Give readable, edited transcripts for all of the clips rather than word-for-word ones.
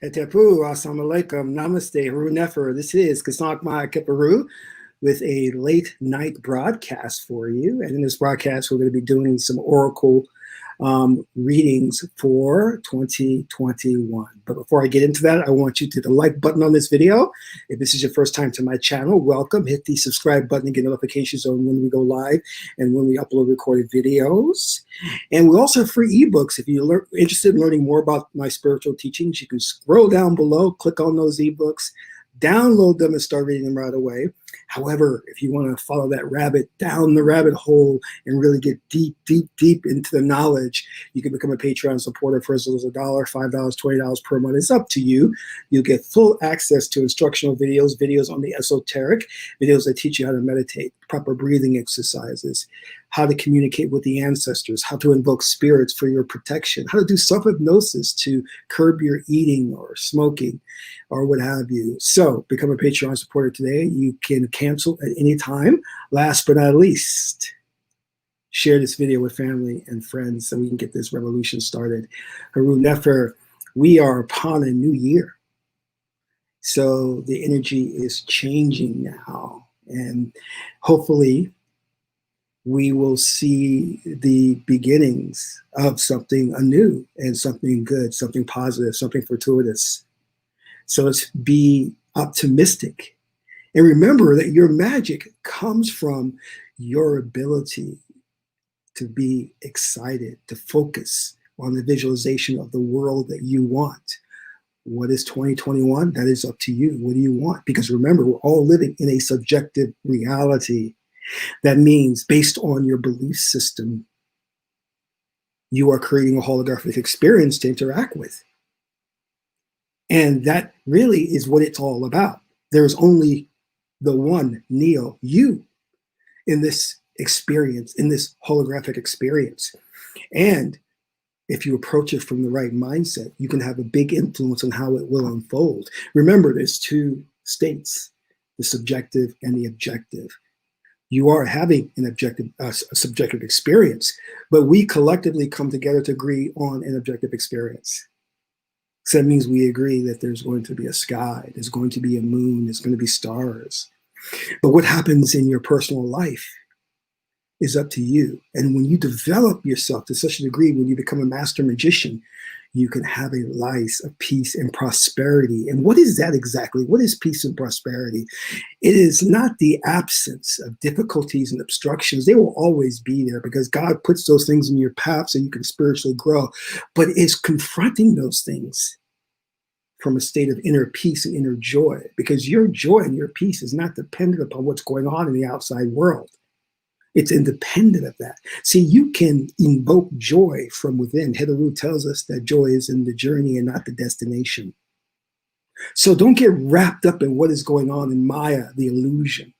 Etepu, assalamu alaikum, namaste, haru nefer. This is Qesankh Kiparu with a late night broadcast for you. And in this broadcast, we're going to be doing some oracle readings for 2021. But before I get into that, I want you to hit the like button on this video. If this is your first time to my channel, welcome. Hit the subscribe button and get notifications on when we go live and when we upload recorded videos. And we also have free ebooks. If you're interested in learning more about my spiritual teachings, you can scroll down below, click on those ebooks, download them and start reading them right away. However, if you want to follow that rabbit down the rabbit hole and really get deep, deep, deep into the knowledge, you can become a Patreon supporter for as little as $1, $5, $20 per month. It's up to you. You'll get full access to instructional videos, videos on the esoteric, videos that teach you how to meditate, proper breathing exercises, how to communicate with the ancestors, how to invoke spirits for your protection, how to do self-hypnosis to curb your eating or smoking or what have you. So become a Patreon supporter today. You can cancel at any time. Last but not least, share this video with family and friends so we can get this revolution started. Haru Nefer, we are upon a new year. So the energy is changing now. And hopefully we will see the beginnings of something anew and something good, something positive, something fortuitous. So let's be optimistic. And remember that your magic comes from your ability to be excited, to focus on the visualization of the world that you want. What is 2021? That is up to you. What do you want? Because remember, we're all living in a subjective reality. That means based on your belief system, you are creating a holographic experience to interact with. And that really is what it's all about. There's only the one Neo, you, in this experience, in this holographic experience. And if you approach it from the right mindset, you can have a big influence on how it will unfold. Remember, there's two states, the subjective and the objective. You are having an objective, a subjective experience, but we collectively come together to agree on an objective experience. So that means we agree that there's going to be a sky, there's going to be a moon, there's going to be stars. But what happens in your personal life is up to you. And when you develop yourself to such a degree, when you become a master magician, you can have a life of peace and prosperity. And what is that exactly? What is peace and prosperity? It is not the absence of difficulties and obstructions. They will always be there because God puts those things in your path so you can spiritually grow. But it's confronting those things from a state of inner peace and inner joy, because your joy and your peace is not dependent upon what's going on in the outside world. It's independent of that. See, you can invoke joy from within. Hedaru tells us that joy is in the journey and not the destination. So don't get wrapped up in what is going on in Maya, the illusion.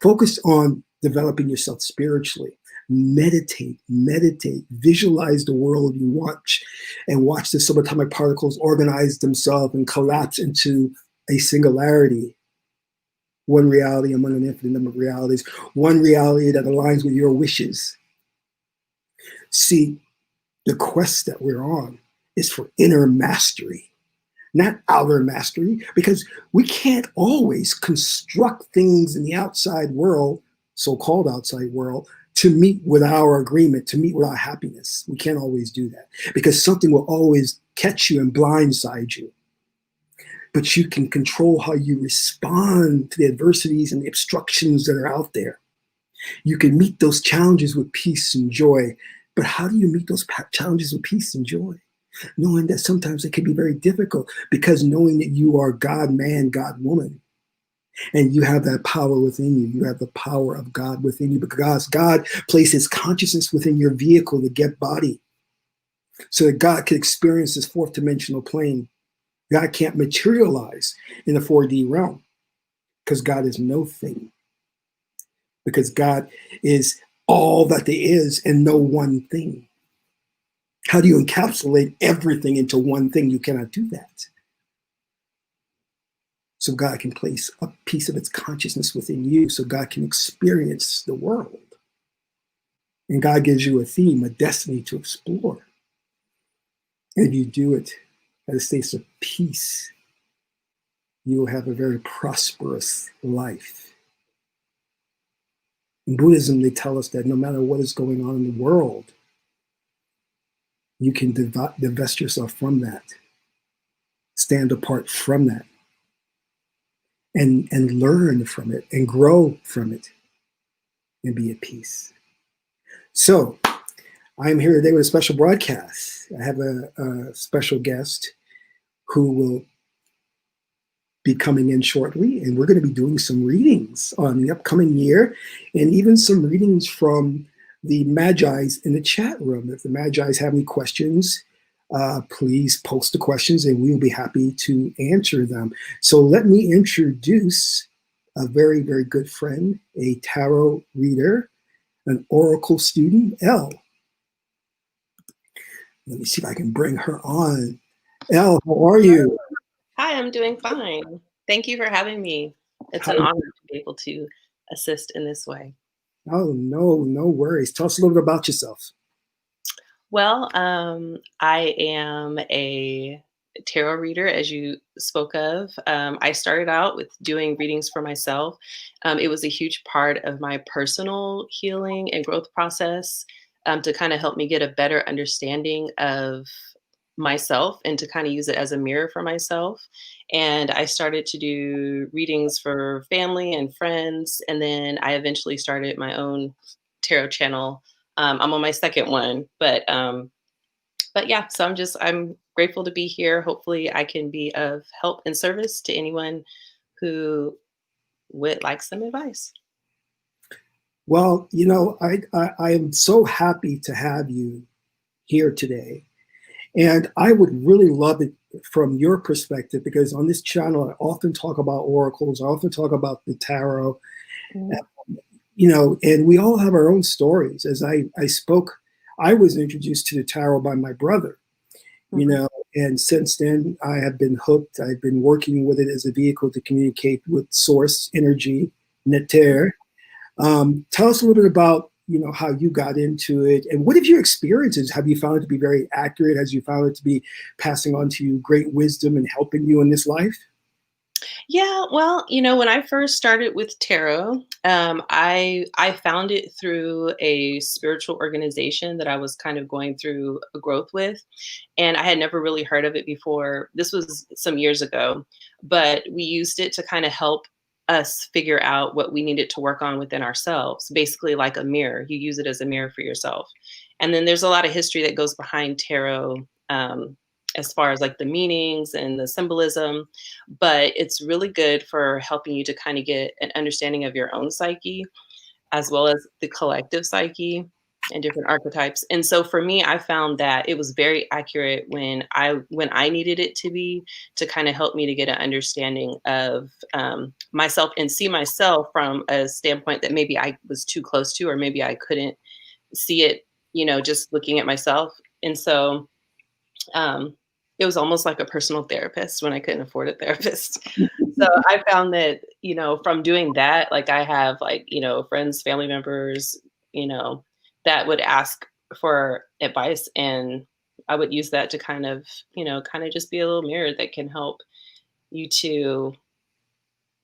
Focus on developing yourself spiritually. Meditate, visualize the world you watch, and watch the subatomic particles organize themselves and collapse into a singularity. One reality among an infinite number of realities, one reality that aligns with your wishes. See, the quest that we're on is for inner mastery, not outer mastery, because we can't always construct things in the outside world, so-called outside world, to meet with our agreement, to meet with our happiness. We can't always do that because something will always catch you and blindside you. But you can control how you respond to the adversities and the obstructions that are out there. You can meet those challenges with peace and joy. But how do you meet those challenges with peace and joy? Knowing that sometimes it can be very difficult, because knowing that you are God man, God woman, and you have that power within you. You have the power of God within you, because God places consciousness within your vehicle, the get body, so that God can experience this fourth dimensional plane. God can't materialize in the 4D realm because God is no thing. Because God is all that there is and no one thing. How do you encapsulate everything into one thing? You cannot do that. So God can place a piece of its consciousness within you so God can experience the world. And God gives you a theme, a destiny to explore. And if you do it at a state of peace, you will have a very prosperous life. In Buddhism, they tell us that no matter what is going on in the world, you can divest yourself from that, stand apart from that, and learn from it and grow from it and be at peace. So I'm here today with a special broadcast. I have a special guest who will be coming in shortly, and we're going to be doing some readings on the upcoming year, and even some readings from the Magi's in the chat room. If the Magi's have any questions, please post the questions, and we'll be happy to answer them. So let me introduce a very, very good friend, a tarot reader, an oracle student, Elle. Let me see if I can bring her on. Elle, how are you? Hi, I'm doing fine. Thank you for having me. It's an honor to be able to assist in this way. Oh, no worries. Tell us a little bit about yourself. Well, I am a tarot reader, as you spoke of. I started out with doing readings for myself. It was a huge part of my personal healing and growth process, to kind of help me get a better understanding of myself and to kind of use it as a mirror for myself. And I started to do readings for family and friends. And then I eventually started my own tarot channel. I'm on my second one, but yeah, so I'm grateful to be here. Hopefully I can be of help and service to anyone who would like some advice. Well, you know, I am so happy to have you here today. And I would really love it from your perspective, because on this channel, I often talk about oracles, I often talk about the tarot, you know, and we all have our own stories. As I spoke, I was introduced to the tarot by my brother, you know, and since then I have been hooked. I've been working with it as a vehicle to communicate with source energy, Neter. Tell us a little bit about, you know, how you got into it, and what have your experiences? Have you found it to be very accurate? Has you found it to be passing on to you great wisdom and helping you in this life? Yeah, well, when I first started with tarot, I found it through a spiritual organization that I was kind of going through a growth with, and I had never really heard of it before. This was some years ago, but we used it to kind of help us figure out what we needed to work on within ourselves. Basically, like a mirror, you use it as a mirror for yourself. And then there's a lot of history that goes behind tarot. As far as like the meanings and the symbolism, but it's really good for helping you to kind of get an understanding of your own psyche as well as the collective psyche and different archetypes. And so for me, I found that it was very accurate when I needed it to be, to kind of help me to get an understanding of myself and see myself from a standpoint that maybe I was too close to, or maybe I couldn't see it, just looking at myself. And so it was almost like a personal therapist when I couldn't afford a therapist. So I found that, from doing that, like I have like, friends, family members, that would ask for advice, and I would use that to kind of, just be a little mirror that can help you to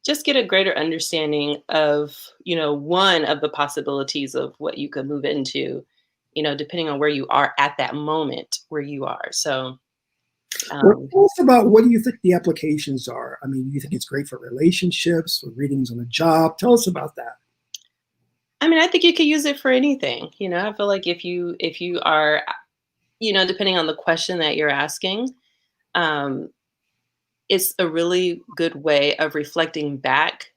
just get a greater understanding of, one of the possibilities of what you could move into, depending on where you are at that moment where you are. So Well, tell us about, what do you think the applications are? I mean, do you think it's great for relationships, for readings on a job? Tell us about that. I mean, I think you could use it for anything. I feel like if you are, depending on the question that you're asking, um, it's a really good way of reflecting back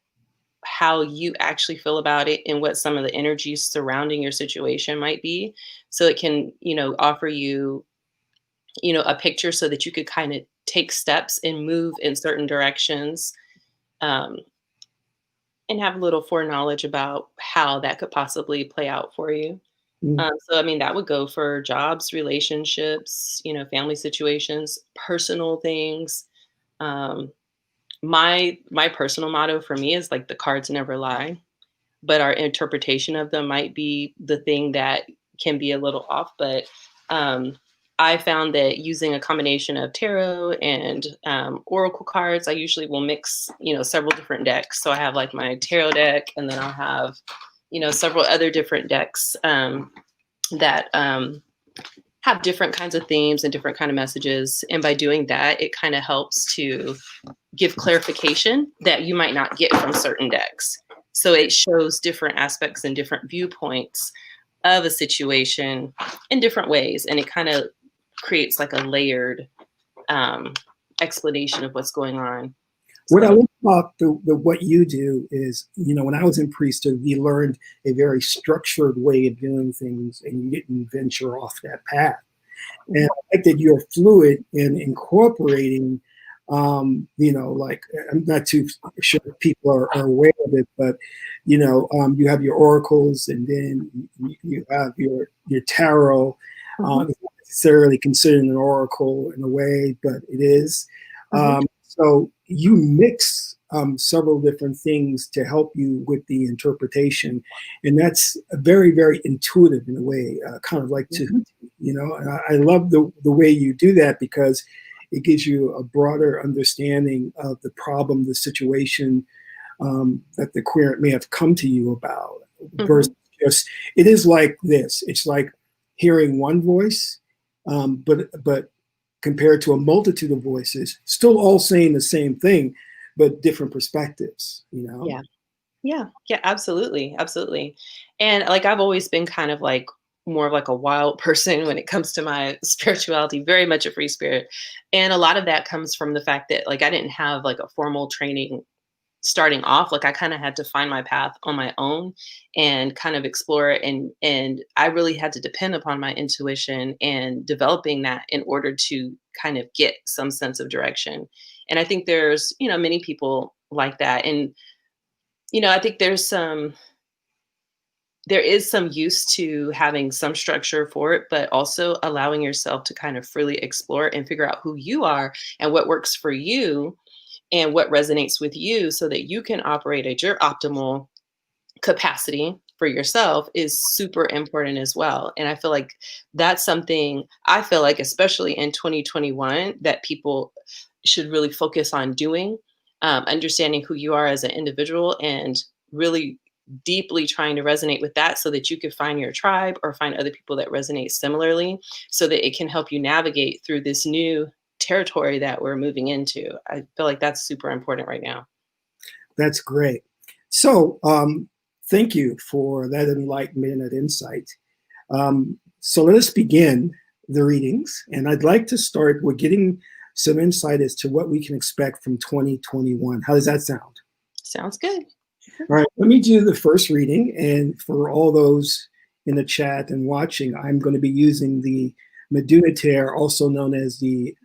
how you actually feel about it and what some of the energies surrounding your situation might be. So it can, offer you, a picture so that you could kind of take steps and move in certain directions. Um, and have a little foreknowledge about how that could possibly play out for you. Mm. So, I mean, that would go for jobs, relationships, family situations, personal things. Um, my personal motto for me is like the cards never lie, but our interpretation of them might be the thing that can be a little off. But um, I found that using a combination of tarot and oracle cards, I usually will mix, several different decks. So I have like my tarot deck, and then I'll have, several other different decks that have different kinds of themes and different kind of messages. And by doing that, it kind of helps to give clarification that you might not get from certain decks. So it shows different aspects and different viewpoints of a situation in different ways. And it kind of creates like a layered explanation of what's going on. What I love about what you do is, when I was in priesthood, we learned a very structured way of doing things, and you didn't venture off that path. And I like that you're fluid in incorporating, like, I'm not too sure if people are aware of it, but, you have your oracles, and then you have your tarot. It's not necessarily considered an oracle in a way, but it is. So you mix several different things to help you with the interpretation, and that's very, very intuitive in a way, kind of like Tahuti, And I love the way you do that, because it gives you a broader understanding of the problem, the situation that the querent may have come to you about. Versus just, it is like this. It's like hearing one voice, but compared to a multitude of voices, still all saying the same thing, but different perspectives, Yeah, absolutely. And like, I've always been kind of like more of like a wild person when it comes to my spirituality, very much a free spirit. And a lot of that comes from the fact that like I didn't have like a formal training starting off. Like I kind of had to find my path on my own and kind of explore it. And I really had to depend upon my intuition and developing that in order to kind of get some sense of direction. And I think there's, many people like that. And, I think there is some use to having some structure for it, but also allowing yourself to kind of freely explore and figure out who you are and what works for you and what resonates with you, so that you can operate at your optimal capacity for yourself is super important as well. And I feel like that's something, especially in 2021, that people should really focus on doing, understanding who you are as an individual and really deeply trying to resonate with that, so that you could find your tribe or find other people that resonate similarly, so that it can help you navigate through this new territory that we're moving into. I feel like that's super important right now. That's great. So thank you for that enlightenment and that insight. So let us begin the readings. And I'd like to start with getting some insight as to what we can expect from 2021. How does that sound? Sounds good. All right, let me do the first reading. And for all those in the chat and watching, I'm going to be using the Meduniter, also known as the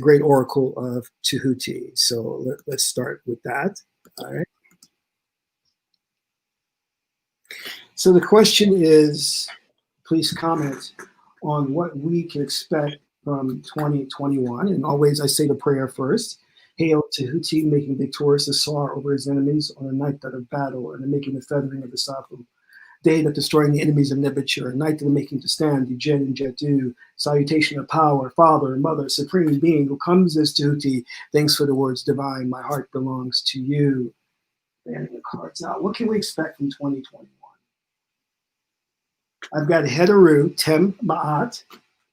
Great Oracle of Tahuti. So let's start with that. All right. So the question is, please comment on what we can expect from 2021. And always I say the prayer first. Hail Tahuti, making victorious the Sar over his enemies on a night that of battle, and making the feathering of the Safu. Day that destroying the enemies of Nebuchadnezzar, night that making to stand, the Jen and Jetu, salutation of power, father and mother, supreme being who comes as Tahuti. Thanks for the words divine, my heart belongs to you. Banning the cards out. What can we expect from 2021? I've got Heteru, Tem Ma'at,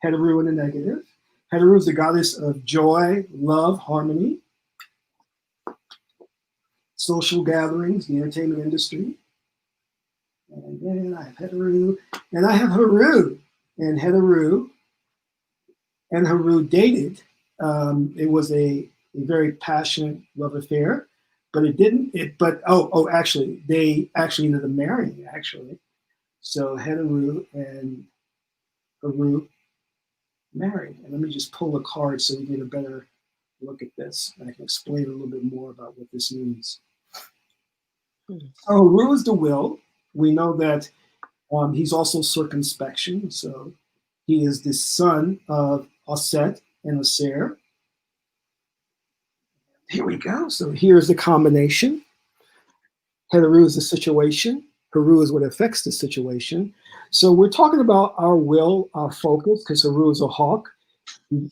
Heteru in the negative. Heteru is the goddess of joy, love, harmony, social gatherings, the entertainment industry. And then I have Heteru, and I have Haru. And Heteru and Haru dated. It was a very passionate love affair, but it didn't. Actually, they actually ended up marrying, actually. So Heteru and Haru married. And let me just pull a card so we get a better look at this. And I can explain a little bit more about what this means. So Haru is the will. We know that he's also circumspection. So he is the son of Aset and Aser. Here we go. So here's the combination. Heteru is the situation. Haru is what affects the situation. So we're talking about our will, our focus, because Haru is a hawk.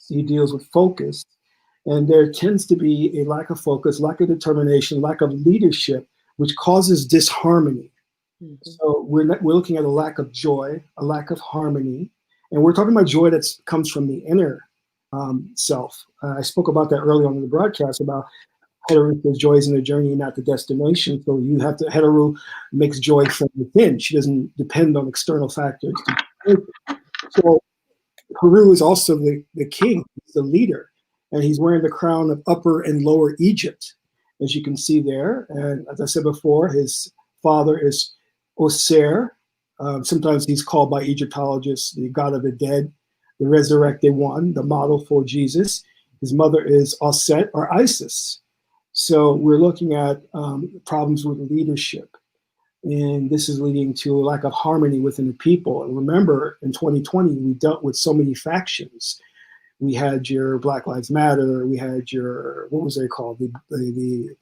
He deals with focus. And there tends to be a lack of focus, lack of determination, lack of leadership, which causes disharmony. Mhm. So we're looking at a lack of joy, a lack of harmony, and we're talking about joy that comes from the inner self. I spoke about that early on in the broadcast about Heteru says joy is in the journey, not the destination. So you have to Heteru makes joy from within. She doesn't depend on external factors. So Heru is also the king, he's the leader, and he's wearing the crown of Upper and Lower Egypt, as you can see there. And as I said before, his father is Osir. Sometimes he's called by Egyptologists the god of the dead, the resurrected one, the model for Jesus. His mother is Osset or Isis. So we're looking at problems with leadership. And this is leading to a lack of harmony within the people. And remember, in 2020, we dealt with so many factions. We had your Black Lives Matter. We had your, what was they called? The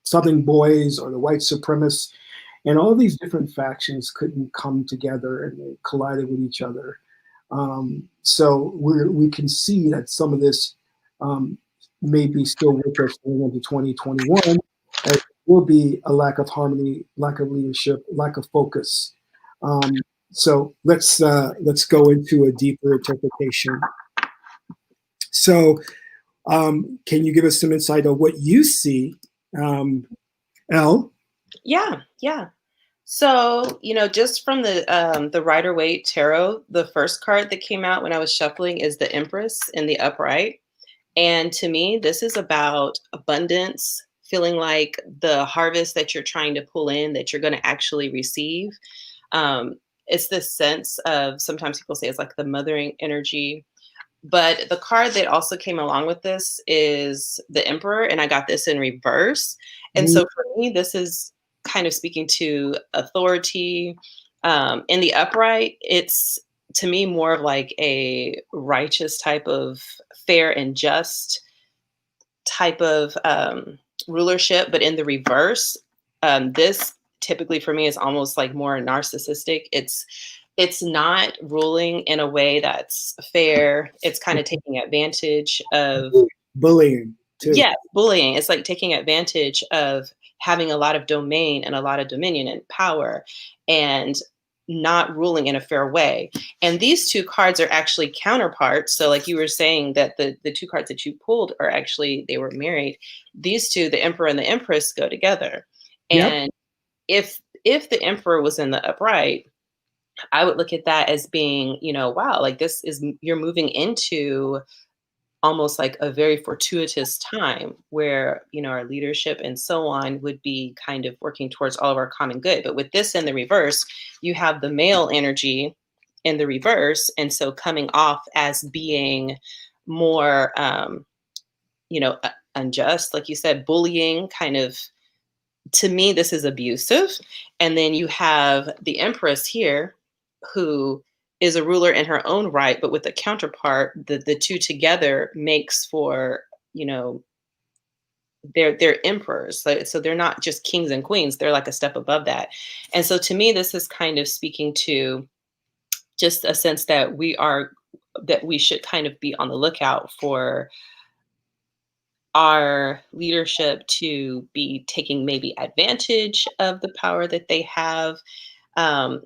Southern Boys or the white supremacists. And all these different factions couldn't come together and they collided with each other. So we can see that some of this may be still with us going into 2021. Will be a lack of harmony, lack of leadership, lack of focus. So let's go into a deeper interpretation. So, can you give us some insight on what you see, Elle? Yeah, yeah. So, just from the Rider-Waite Tarot, the first card that came out when I was shuffling is the Empress in the upright. And to me, this is about abundance, feeling like the harvest that you're trying to pull in, that you're going to actually receive. It's this sense of, sometimes people say it's like the mothering energy. But the card that also came along with this is the Emperor, and I got this in reverse. And so for me, this is kind of speaking to authority. In the upright, it's to me more of like a righteous type of fair and just type of rulership. But in the reverse, this typically for me is almost like more narcissistic. It's not ruling in a way that's fair. It's kind of taking advantage of Bullying too. yeah, bullying. It's like taking advantage of having a lot of domain and a lot of dominion and power and not ruling in a fair way. And these two cards are actually counterparts. So like you were saying that the two cards that you pulled are actually they were married. These two, the Emperor and the Empress, go together. Yep. And if the Emperor was in the upright, I would look at that as being, wow, like this is you're moving into almost like a very fortuitous time where, our leadership and so on would be kind of working towards all of our common good. But with this in the reverse, you have the male energy in the reverse. And so coming off as being more, unjust, like you said, bullying kind of, to me, this is abusive. And then you have the Empress here, who is a ruler in her own right, but with a counterpart, the two together makes for, they're emperors. So they're not just kings and queens, they're like a step above that. And so to me, this is kind of speaking to just a sense that we should kind of be on the lookout for our leadership to be taking maybe advantage of the power that they have, um,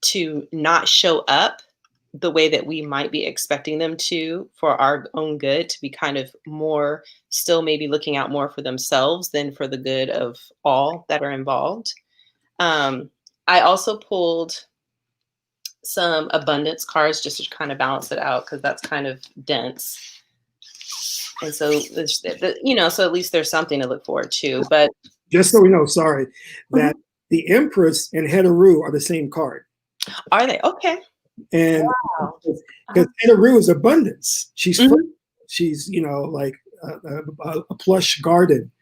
to not show up the way that we might be expecting them to for our own good, to be kind of more still maybe looking out more for themselves than for the good of all that are involved. Um, I also pulled some abundance cards just to kind of balance it out because that's kind of dense. And so, so at least there's something to look forward to. But Just so we know, sorry, Mhm. that the Empress and Heteru are the same card. Are they? Okay. And Wow. because Heteru is abundance. She's Mhm. she's like a plush garden.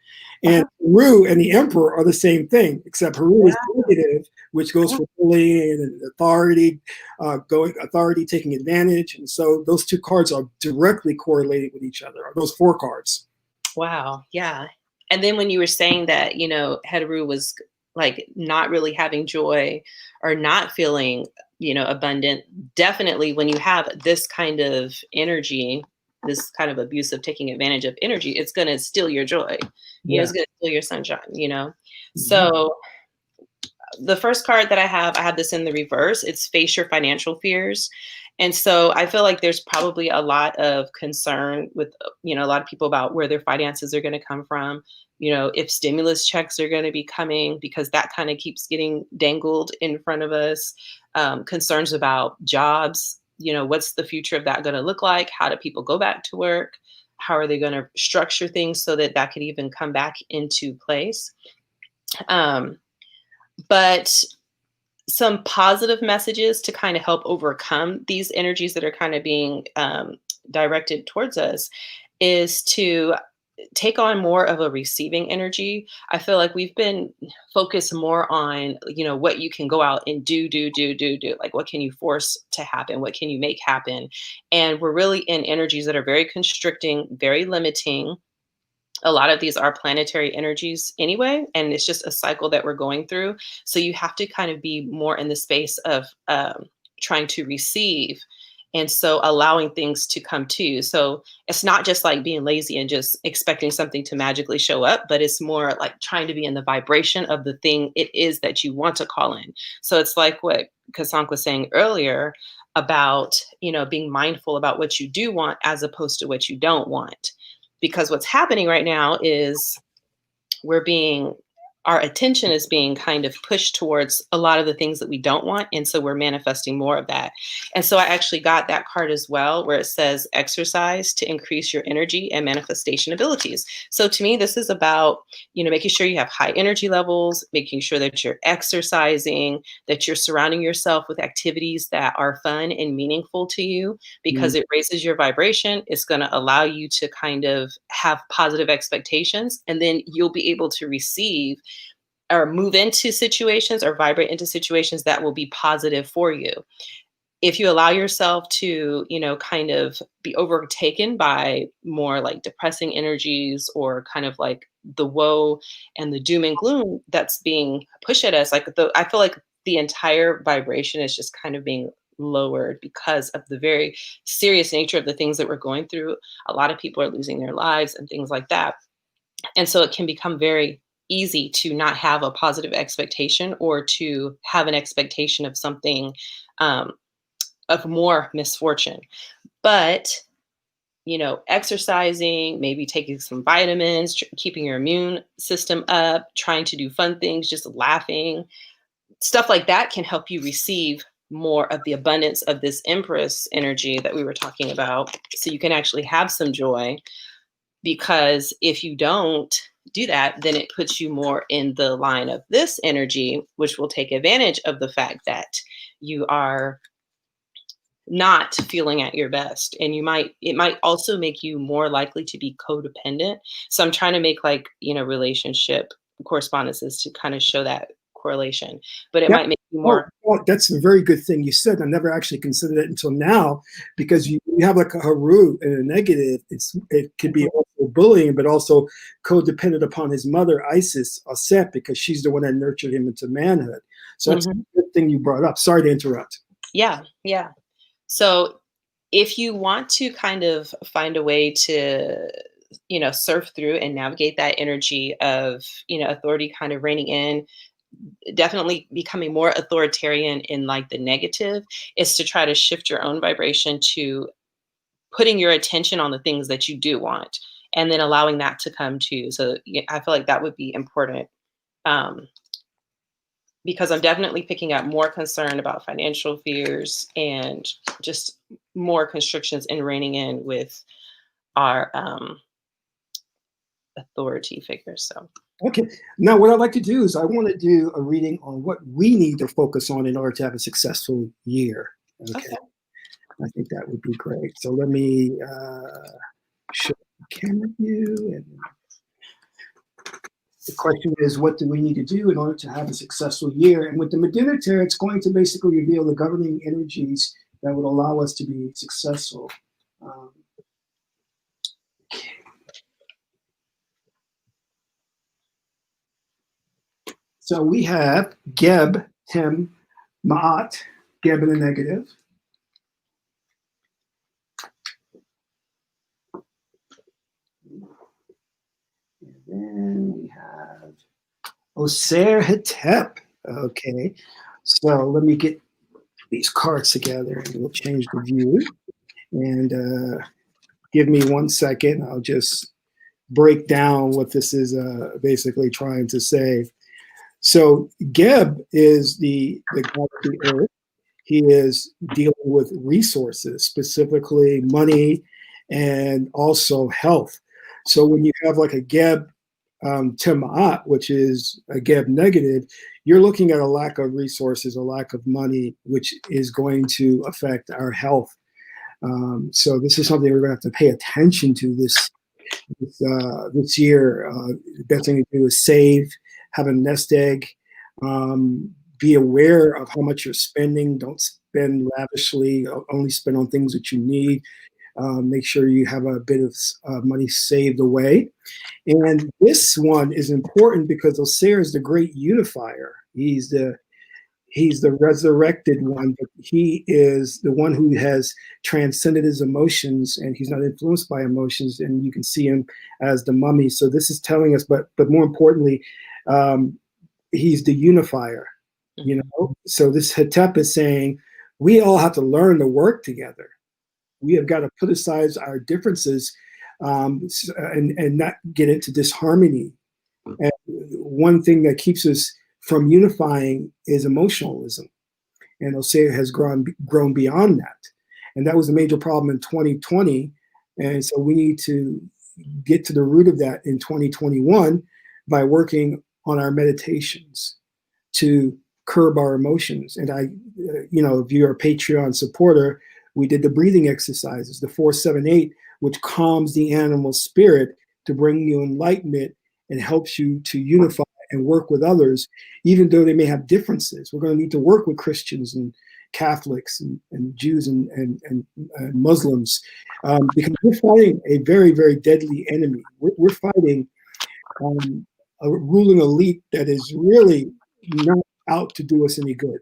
And Uh-huh. Heru and the Emperor are the same thing, except Heru is Wow. negative, which goes for bullying and authority, authority taking advantage. And so those two cards are directly correlated with each other. Those four cards. Wow. Yeah. And then when you were saying that, Heteru was like not really having joy or not feeling abundant. Definitely when you have this kind of energy, this kind of abusive taking advantage of energy, it's going to steal your joy. Yeah. It's going to steal your sunshine. Mhm. So the first card that I have this in the reverse. It's face your financial fears. And so I feel like there's probably a lot of concern with, a lot of people about where their finances are going to come from. If stimulus checks are going to be coming, because that kind of keeps getting dangled in front of us. Concerns about jobs. What's the future of that going to look like? How do people go back to work? How are they going to structure things so that that could even come back into place? Um, but some positive messages to kind of help overcome these energies that are kind of being directed towards us is to take on more of a receiving energy. I feel like we've been focused more on, what you can go out and do. Like, what can you force to happen? What can you make happen? And we're really in energies that are very constricting, very limiting. A lot of these are planetary energies anyway, and it's just a cycle that we're going through. So you have to kind of be more in the space of trying to receive, and so allowing things to come to you. So it's not just like being lazy and just expecting something to magically show up, but it's more like trying to be in the vibration of the thing it is that you want to call in. So it's like what Qesankh was saying earlier about, being mindful about what you do want as opposed to what you don't want, because what's happening right now is we're being our attention is being kind of pushed towards a lot of the things that we don't want, and so we're manifesting more of that. And so I actually got that card as well, where it says exercise to increase your energy and manifestation abilities. So to me, this is about, making sure you have high energy levels, making sure that you're exercising, that you're surrounding yourself with activities that are fun and meaningful to you, Mm. because it raises your vibration. It's going to allow you to kind of have positive expectations, and then you'll be able to receive or move into situations or vibrate into situations that will be positive for you. If you allow yourself to, kind of be overtaken by more like depressing energies, or kind of like the woe and the doom and gloom that's being pushed at us, I feel like the entire vibration is just kind of being lowered because of the very serious nature of the things that we're going through. A lot of people are losing their lives and things like that. And so it can become very easy to not have a positive expectation, or to have an expectation of something, um, of more misfortune. But, exercising, maybe taking some vitamins, keeping your immune system up, trying to do fun things, just laughing, stuff like that can help you receive more of the abundance of this Empress energy that we were talking about. So you can actually have some joy, because if you don't do that, then it puts you more in the line of this energy, which will take advantage of the fact that you are not feeling at your best. And it might also make you more likely to be codependent. So I'm trying to make, like, relationship correspondences to kind of show that correlation, but it Yep. might make you Oh, more. oh, that's a very good thing you said. I never actually considered it until now, because you have like a Haru and a negative. It could be Mhm, also bullying, but also codependent upon his mother, Isis, Aset, because she's the one that nurtured him into manhood. So that's mhm. a good thing you brought up. Sorry to interrupt. Yeah, yeah. So if you want to kind of find a way to, surf through and navigate that energy of, authority kind of reigning in, definitely becoming more authoritarian in like the negative, is to try to shift your own vibration to putting your attention on the things that you do want, and then allowing that to come to you. So yeah, I feel like that would be important. Um, because I'm definitely picking up more concern about financial fears, and just more constrictions in reining in with our authority figures. So, Okay. Now, what I'd like to do is I want to do a reading on what we need to focus on in order to have a successful year. Okay. okay. I think that would be great. So let me show the camera view. And the question is, what do we need to do in order to have a successful year? And with the Medina Tarot, it's going to basically reveal the governing energies that would allow us to be successful. Um, so we have Geb, Tem, Ma'at, Geb in the negative. And then we have Oser Hetep. Okay, so let me get these cards together and we'll change the view. And give me 1 second. I'll just break down what this is basically trying to say. So Geb is the god of the earth. He is dealing with resources, specifically money and also health. So when you have like a Geb Tima'at, which is a Geb negative, you're looking at a lack of resources, a lack of money, which is going to affect our health. So this is something we're going to have to pay attention to this year. The best thing to do is save, have a nest egg, be aware of how much you're spending. Don't spend lavishly. Only spend on things that you need. Make sure you have a bit of money saved away. And this one is important because Osiris is the great unifier. He's the resurrected one, but he is the one who has transcended his emotions, and he's not influenced by emotions. And you can see him as the mummy. So this is telling us, but more importantly, he's the unifier. You know, so this Hetep is saying we all have to learn to work together. We have got to put aside our differences and not get into disharmony. And one thing that keeps us from unifying is emotionalism. And Osea has grown beyond that. And that was a major problem in 2020. And so we need to get to the root of that in 2021 by working on our meditations to curb our emotions. And if you're a Patreon supporter, we did the breathing exercises, the 4-7-8, which calms the animal spirit to bring you enlightenment and helps you to unify and work with others, even though they may have differences. We're going to need to work with Christians and Catholics and Jews and Muslims because we're fighting a very, very deadly enemy. We're fighting a ruling elite that is really not out to do us any good.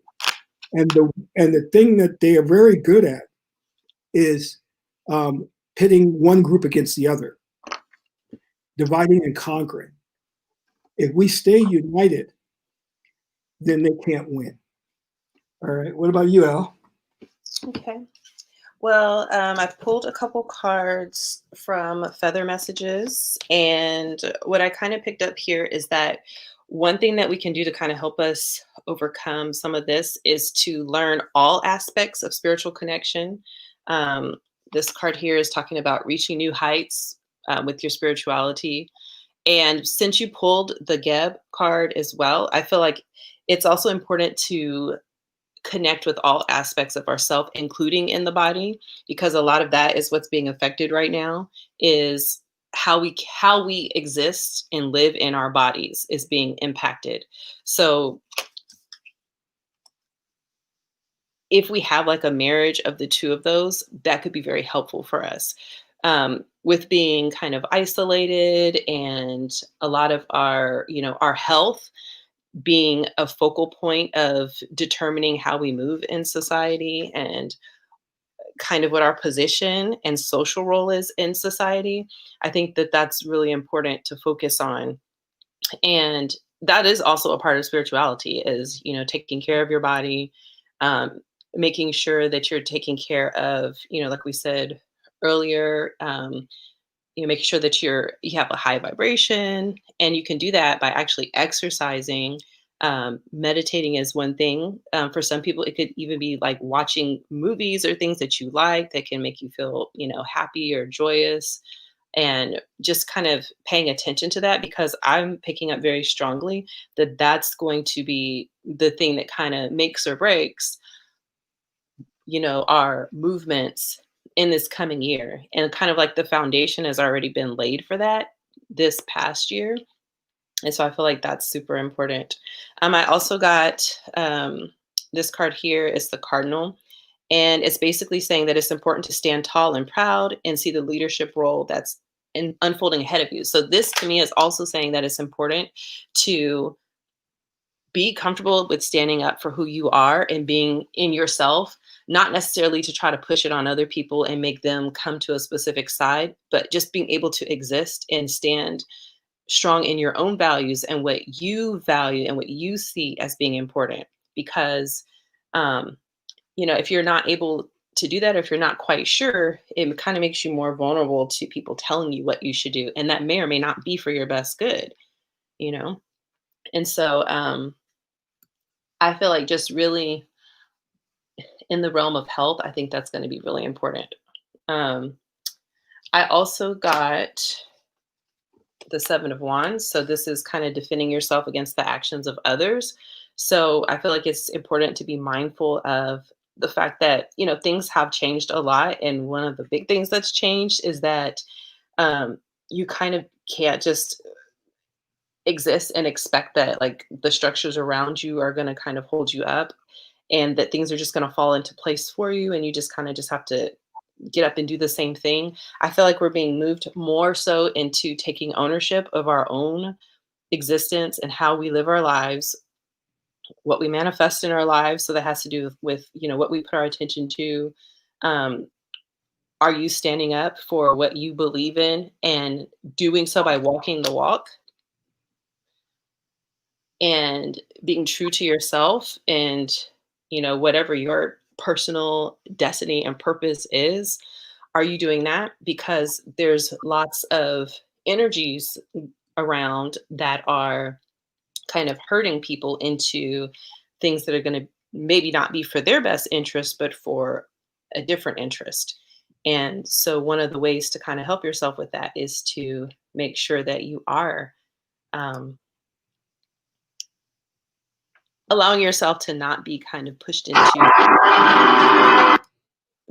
And the thing that they are very good at is pitting one group against the other, dividing and conquering. If we stay united, then they can't win. All right. What about you, Al? Okay. Well, I've pulled a couple cards from Feather Messages, and what I kind of picked up here is that one thing that we can do to kind of help us overcome some of this is to learn all aspects of spiritual connection. This card here is talking about reaching new heights with your spirituality. And since you pulled the Geb card as well, I feel like it's also important to connect with all aspects of ourself, including in the body, because a lot of that is what's being affected right now, is how we exist and live in our bodies is being impacted. So if we have like a marriage of the two of those, that could be very helpful for us. With being kind of isolated and a lot of our health being a focal point of determining how we move in society and kind of what our position and social role is in society. I think that that's really important to focus on. And that is also a part of spirituality is, taking care of your body, making sure that you're taking care of, like we said earlier, making sure that you have a high vibration, and you can do that by actually exercising. Meditating is one thing. For some people, it could even be like watching movies or things that you like that can make you feel, happy or joyous, and just kind of paying attention to that, because I'm picking up very strongly that that's going to be the thing that kind of makes or breaks, our movements in this coming year. And kind of like the foundation has already been laid for that this past year. And so I feel like that's super important. I also got this card here is the Cardinal. And it's basically saying that it's important to stand tall and proud and see the leadership role that's unfolding ahead of you. So this to me is also saying that it's important to be comfortable with standing up for who you are and being in yourself, not necessarily to try to push it on other people and make them come to a specific side, but just being able to exist and stand strong in your own values and what you value and what you see as being important. Because, um, if you're not able to do that, or if you're not quite sure, it kind of makes you more vulnerable to people telling you what you should do. And that may or may not be for your best good, you know? And so I feel like just really in the realm of health, I think that's going to be really important. Um, I also got the Seven of Wands. So this is kind of defending yourself against the actions of others. So I feel like it's important to be mindful of the fact that, things have changed a lot. And one of the big things that's changed is that um, you kind of can't just exist and expect that like the structures around you are going to kind of hold you up, and that things are just going to fall into place for you, and you just kind of just have to get up and do the same thing. I feel like we're being moved more so into taking ownership of our own existence and how we live our lives, what we manifest in our lives. So that has to do with what we put our attention to. Um, are you standing up for what you believe in and doing so by walking the walk and being true to yourself, and whatever your personal destiny and purpose is, are you doing that? Because there's lots of energies around that are kind of hurting people into things that are going to maybe not be for their best interest, but for a different interest. And so one of the ways to kind of help yourself with that is to make sure that you are um, allowing yourself to not be kind of pushed into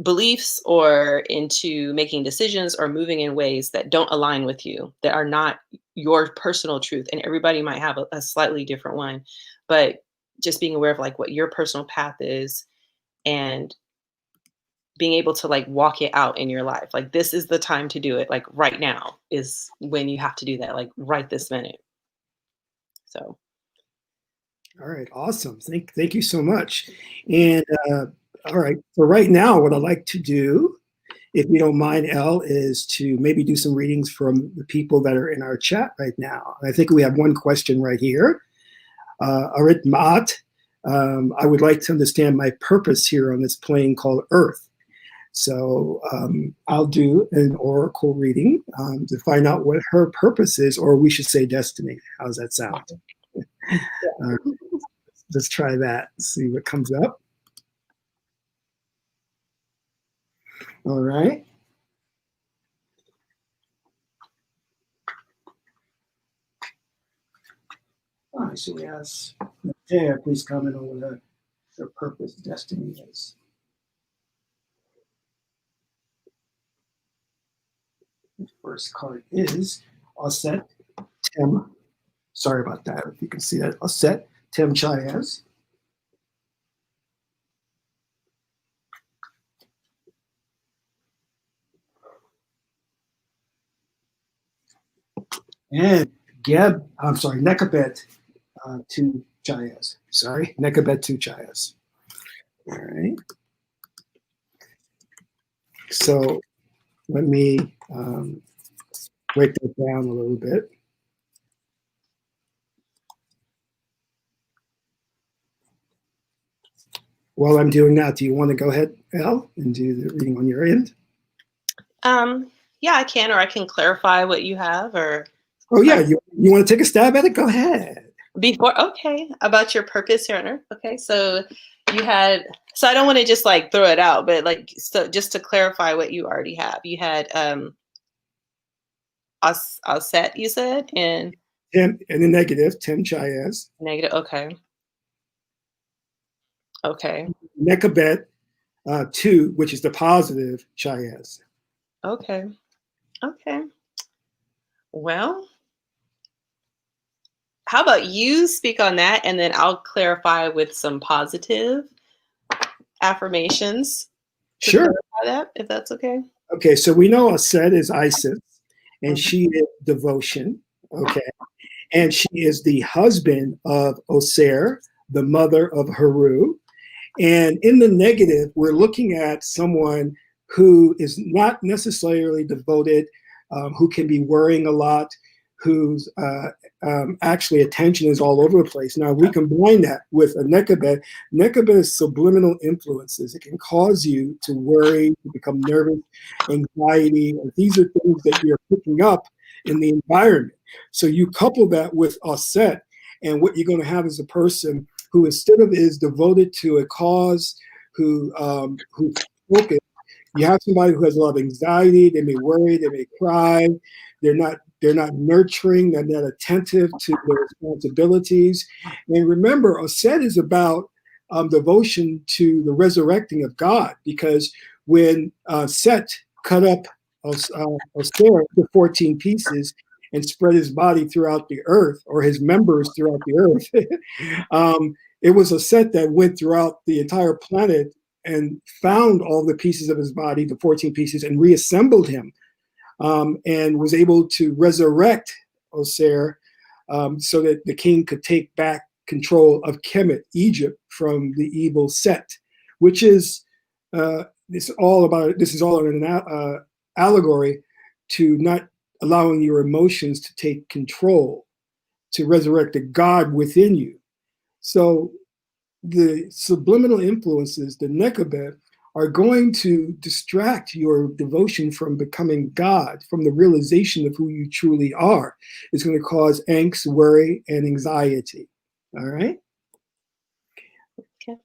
beliefs or into making decisions or moving in ways that don't align with you, that are not your personal truth. And everybody might have a slightly different one, but just being aware of like what your personal path is, and being able to like walk it out in your life. Like this is the time to do it. Like right now is when you have to do that, like right this minute. So All right, awesome. Thank you so much. And all right, so right now, what I'd like to do, if you don't mind, Elle, is to maybe do some readings from the people that are in our chat right now. I think we have one question right here. Arit Maat, I would like to understand my purpose here on this plane called Earth. So I'll do an oracle reading to find out what her purpose is, or we should say destiny. How's that sound? Let's try that, see what comes up. All right. All right, so we ask Jaya, please comment on what her purpose, destiny is. The first card is Aset Tem. Sorry about that, if you can see that. Aset Tem Chayez. And Nekabet 2 Chayez. Sorry, Nekabet 2 Chayez. All right. So let me break that down a little bit. While I'm doing that, do you want to go ahead, Elle, and do the reading on your end? Yeah, I can, or I can clarify what you have, or. Oh yeah, you want to take a stab at it? Go ahead. Okay, about your purpose here on Earth. Okay, so you had, so I don't want to just like throw it out, but like, so just to clarify what you already have, you had Aset, you said, and Tem in the negative, Tem Chayez. negative. Okay. Okay. Nekabet 2, which is the positive Chayez. Okay. Okay. Well, how about you speak on that, and then I'll clarify with some positive affirmations. Sure. Clarify that, if that's okay. Okay, so we know Aset is Isis, and she is devotion. Okay, and she is the husband of Oser, the mother of Haru. And in the negative, we're looking at someone who is not necessarily devoted, who can be worrying a lot, whose actually attention is all over the place. Now, we combine that with a nekabeh. Nekabeh is subliminal influences. It can cause you to worry, to become nervous, anxiety. And these are things that you're picking up in the environment. So you couple that with Aset, and what you're going to have is a person who instead of is devoted to a cause, who's focused. You have somebody who has a lot of anxiety. They may worry. They may cry. They're not nurturing. They're not attentive to their responsibilities. And remember, Osed is about devotion to the resurrecting of God, because when Set cut up Osir to 14 pieces and spread his body throughout the earth, or his members throughout the earth, it was a set that went throughout the entire planet and found all the pieces of his body, the 14 pieces, and reassembled him, and was able to resurrect Osir, so that the king could take back control of Kemet, Egypt, from the evil Set, which is this is all an allegory to not allowing your emotions to take control, to resurrect the God within you. So the subliminal influences, the nekabeh, are going to distract your devotion from becoming God, from the realization of who you truly are. It's going to cause angst, worry, and anxiety. All right? Okay.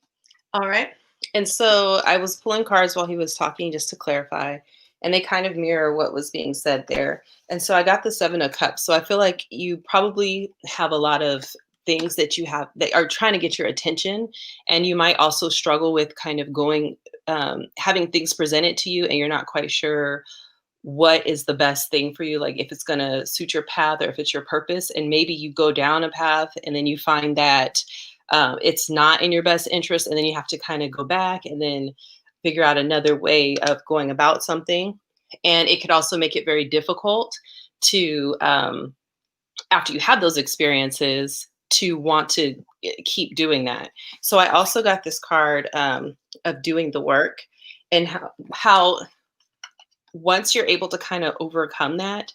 All right. And so I was pulling cards while he was talking just to clarify, and they kind of mirror what was being said there. And so I got the Seven of Cups. So I feel like you probably have a lot of things that you have that are trying to get your attention. And you might also struggle with kind of having things presented to you, and you're not quite sure what is the best thing for you, like if it's going to suit your path or if it's your purpose. And maybe you go down a path and then you find that it's not in your best interest. And then you have to kind of go back and then figure out another way of going about something. And it could also make it very difficult to, after you have those experiences, to want to keep doing that. So I also got this card of doing the work, and how once you're able to kind of overcome that,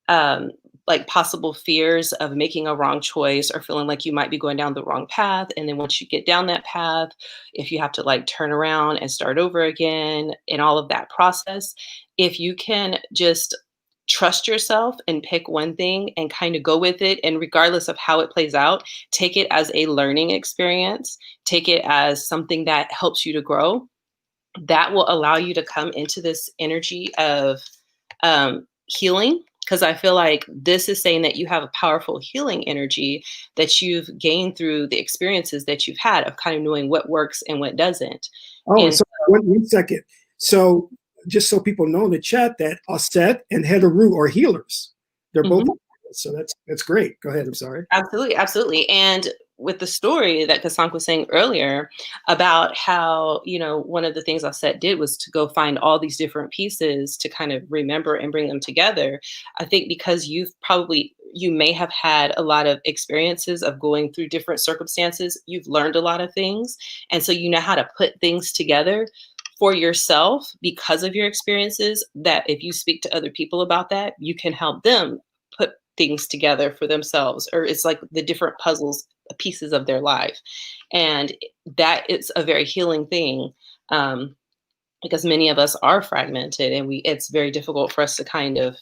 um, like possible fears of making a wrong choice or feeling like you might be going down the wrong path. And then once you get down that path, if you have to like turn around and start over again and all of that process, if you can just trust yourself and pick one thing and kind of go with it, and regardless of how it plays out, take it as a learning experience, take it as something that helps you to grow, that will allow you to come into this energy of healing. Because I feel like this is saying that you have a powerful healing energy that you've gained through the experiences that you've had of kind of knowing what works and what doesn't. Oh, And so one second. So just so people know in the chat that Aset and Hedaru are healers. They're both. Mhm. So that's great. Go ahead. I'm sorry. Absolutely, absolutely. And with the story that Qesankh was saying earlier about how, one of the things Aset did was to go find all these different pieces to kind of remember and bring them together. I think because you may have had a lot of experiences of going through different circumstances, you've learned a lot of things. And so you know how to put things together for yourself because of your experiences, that if you speak to other people about that, you can help them put things together for themselves, or it's like the different puzzles pieces of their life. And that is a very healing thing, because many of us are fragmented, and it's very difficult for us to kind of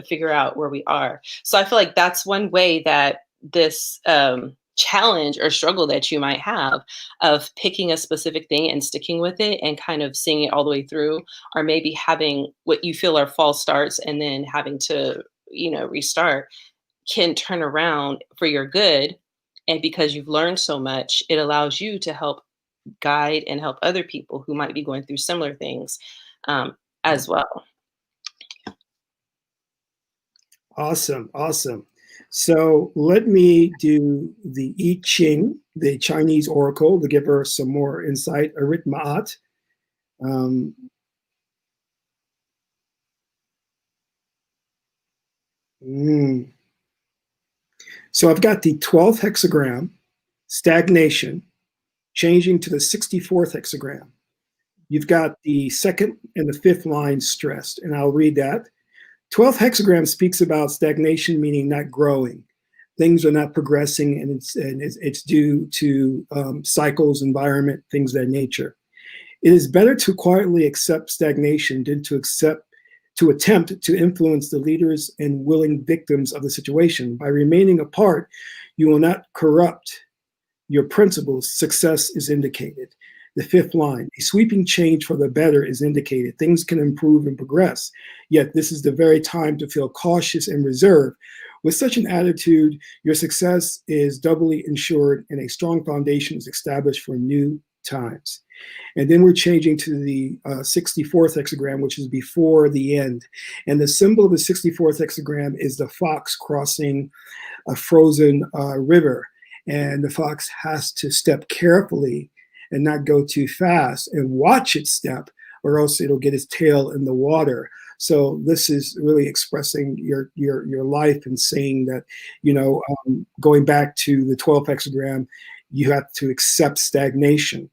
figure out where we are. So I feel like that's one way that this challenge or struggle that you might have of picking a specific thing and sticking with it and kind of seeing it all the way through, or maybe having what you feel are false starts and then having to restart, can turn around for your good. And because you've learned so much, it allows you to help guide and help other people who might be going through similar things, as well. Awesome. Awesome. So let me do the I-ching, the Chinese oracle, to give her some more insight. Arit Um, mm. So I've got the 12th hexagram, stagnation, changing to the 64th hexagram. You've got the second and the fifth line stressed, and I'll read that. 12th hexagram speaks about stagnation, meaning not growing. Things are not progressing, and it's due to cycles, environment, things of that nature. It is better to quietly accept stagnation than to attempt to influence the leaders and willing victims of the situation. By remaining apart, you will not corrupt your principles. Success is indicated. The fifth line, a sweeping change for the better is indicated. Things can improve and progress, yet this is the very time to feel cautious and reserved. With such an attitude, your success is doubly ensured and a strong foundation is established for new times. And then we're changing to the 64th hexagram, which is before the end. And the symbol of the 64th hexagram is the fox crossing a frozen river. And the fox has to step carefully and not go too fast and watch it step, or else it'll get its tail in the water. So this is really expressing your life and saying that, going back to the 12th hexagram, you have to accept stagnation.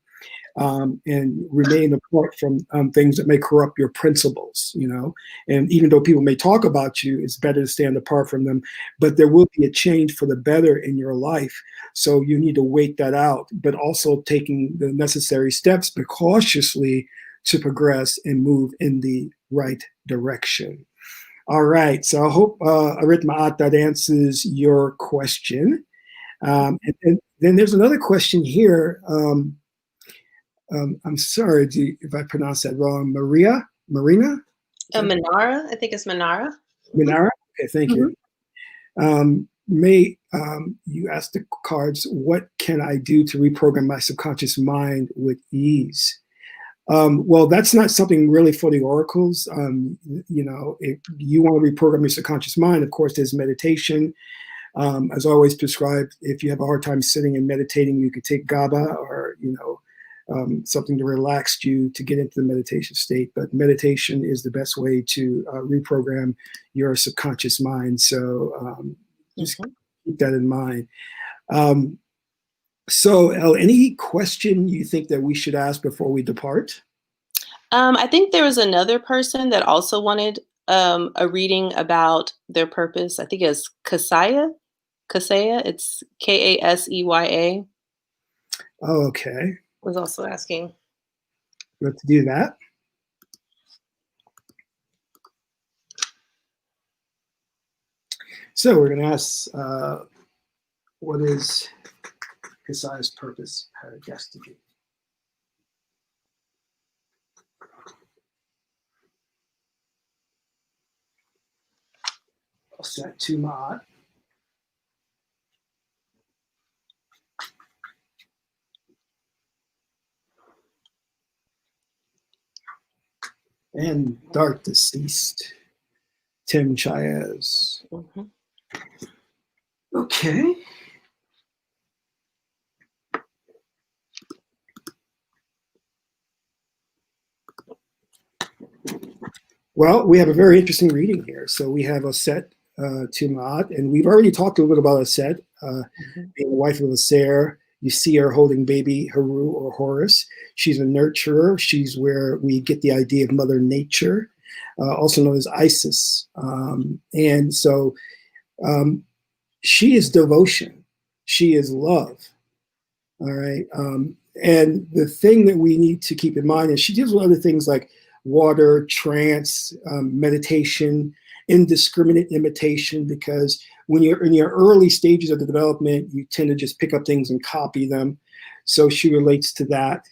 And remain apart from things that may corrupt your principles, And even though people may talk about you, it's better to stand apart from them. But there will be a change for the better in your life. So you need to wait that out, but also taking the necessary steps, but cautiously to progress and move in the right direction. All right. So I hope, Aritmaat, that answers your question. And then there's another question here. I'm sorry if I pronounced that wrong. Marina? Manara, I think it's Manara. Manara? Okay, thank you. May you ask the cards, what can I do to reprogram my subconscious mind with ease? Well, that's not something really for the oracles. If you want to reprogram your subconscious mind, of course, there's meditation. As always prescribed, if you have a hard time sitting and meditating, you could take GABA or, something to relax you to get into the meditation state. But meditation is the best way to reprogram your subconscious mind. So just keep that in mind. So, Elle, any question you think that we should ask before we depart? I think there was another person that also wanted a reading about their purpose. I think it's Qesankh. It's Kasea. Oh, okay. Was also asking. Let's do that. So we're going to ask, what is Qesankh's purpose, her destiny? I'll set to Ma'at. And dark deceased, Tim Chaez. Okay. Well, we have a very interesting reading here. So we have a set to Ma'at, and we've already talked a little bit about a set, being the wife of Aser. You see her holding baby Haru or Horus. She's a nurturer. She's where we get the idea of Mother Nature, also known as Isis. And so she is devotion. She is love. All right. And the thing that we need to keep in mind is she deals with other things like water, trance, meditation, indiscriminate imitation, because when you're in your early stages of the development, you tend to just pick up things and copy them. So she relates to that.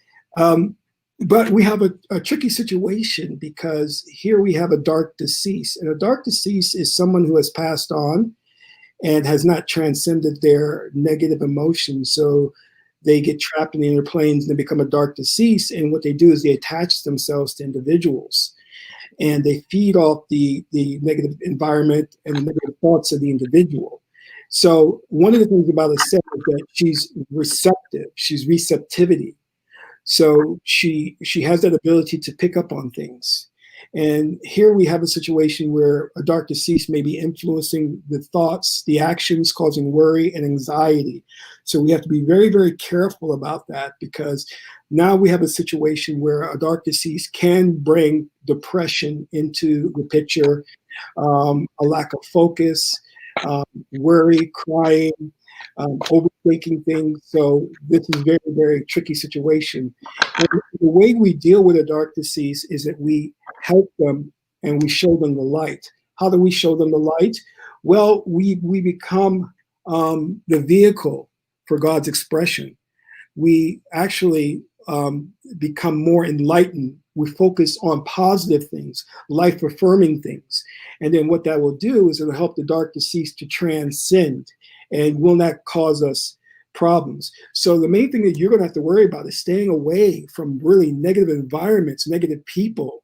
But we have a tricky situation, because here we have a dark deceased. And a dark deceased is someone who has passed on and has not transcended their negative emotions. So they get trapped in the inner planes and they become a dark deceased. And what they do is they attach themselves to individuals. And they feed off the negative environment and the negative thoughts of the individual. So one of the things about Aser is that she's receptive. She's receptivity. So she has that ability to pick up on things. And here we have a situation where a dark deceased may be influencing the thoughts, the actions, causing worry and anxiety. So we have to be very, very careful about that, because now we have a situation where a dark deceased can bring depression into the picture, a lack of focus, worry, crying, overthinking things. So this is a very, very tricky situation. And the way we deal with a dark deceased is that we help them and we show them the light. How do we show them the light? Well, we become the vehicle for God's expression. We actually become more enlightened. We focus on positive things, life affirming things. And then what that will do is it'll help the dark deceased to transcend and will not cause us problems. So the main thing that you're going to have to worry about is staying away from really negative environments, negative people.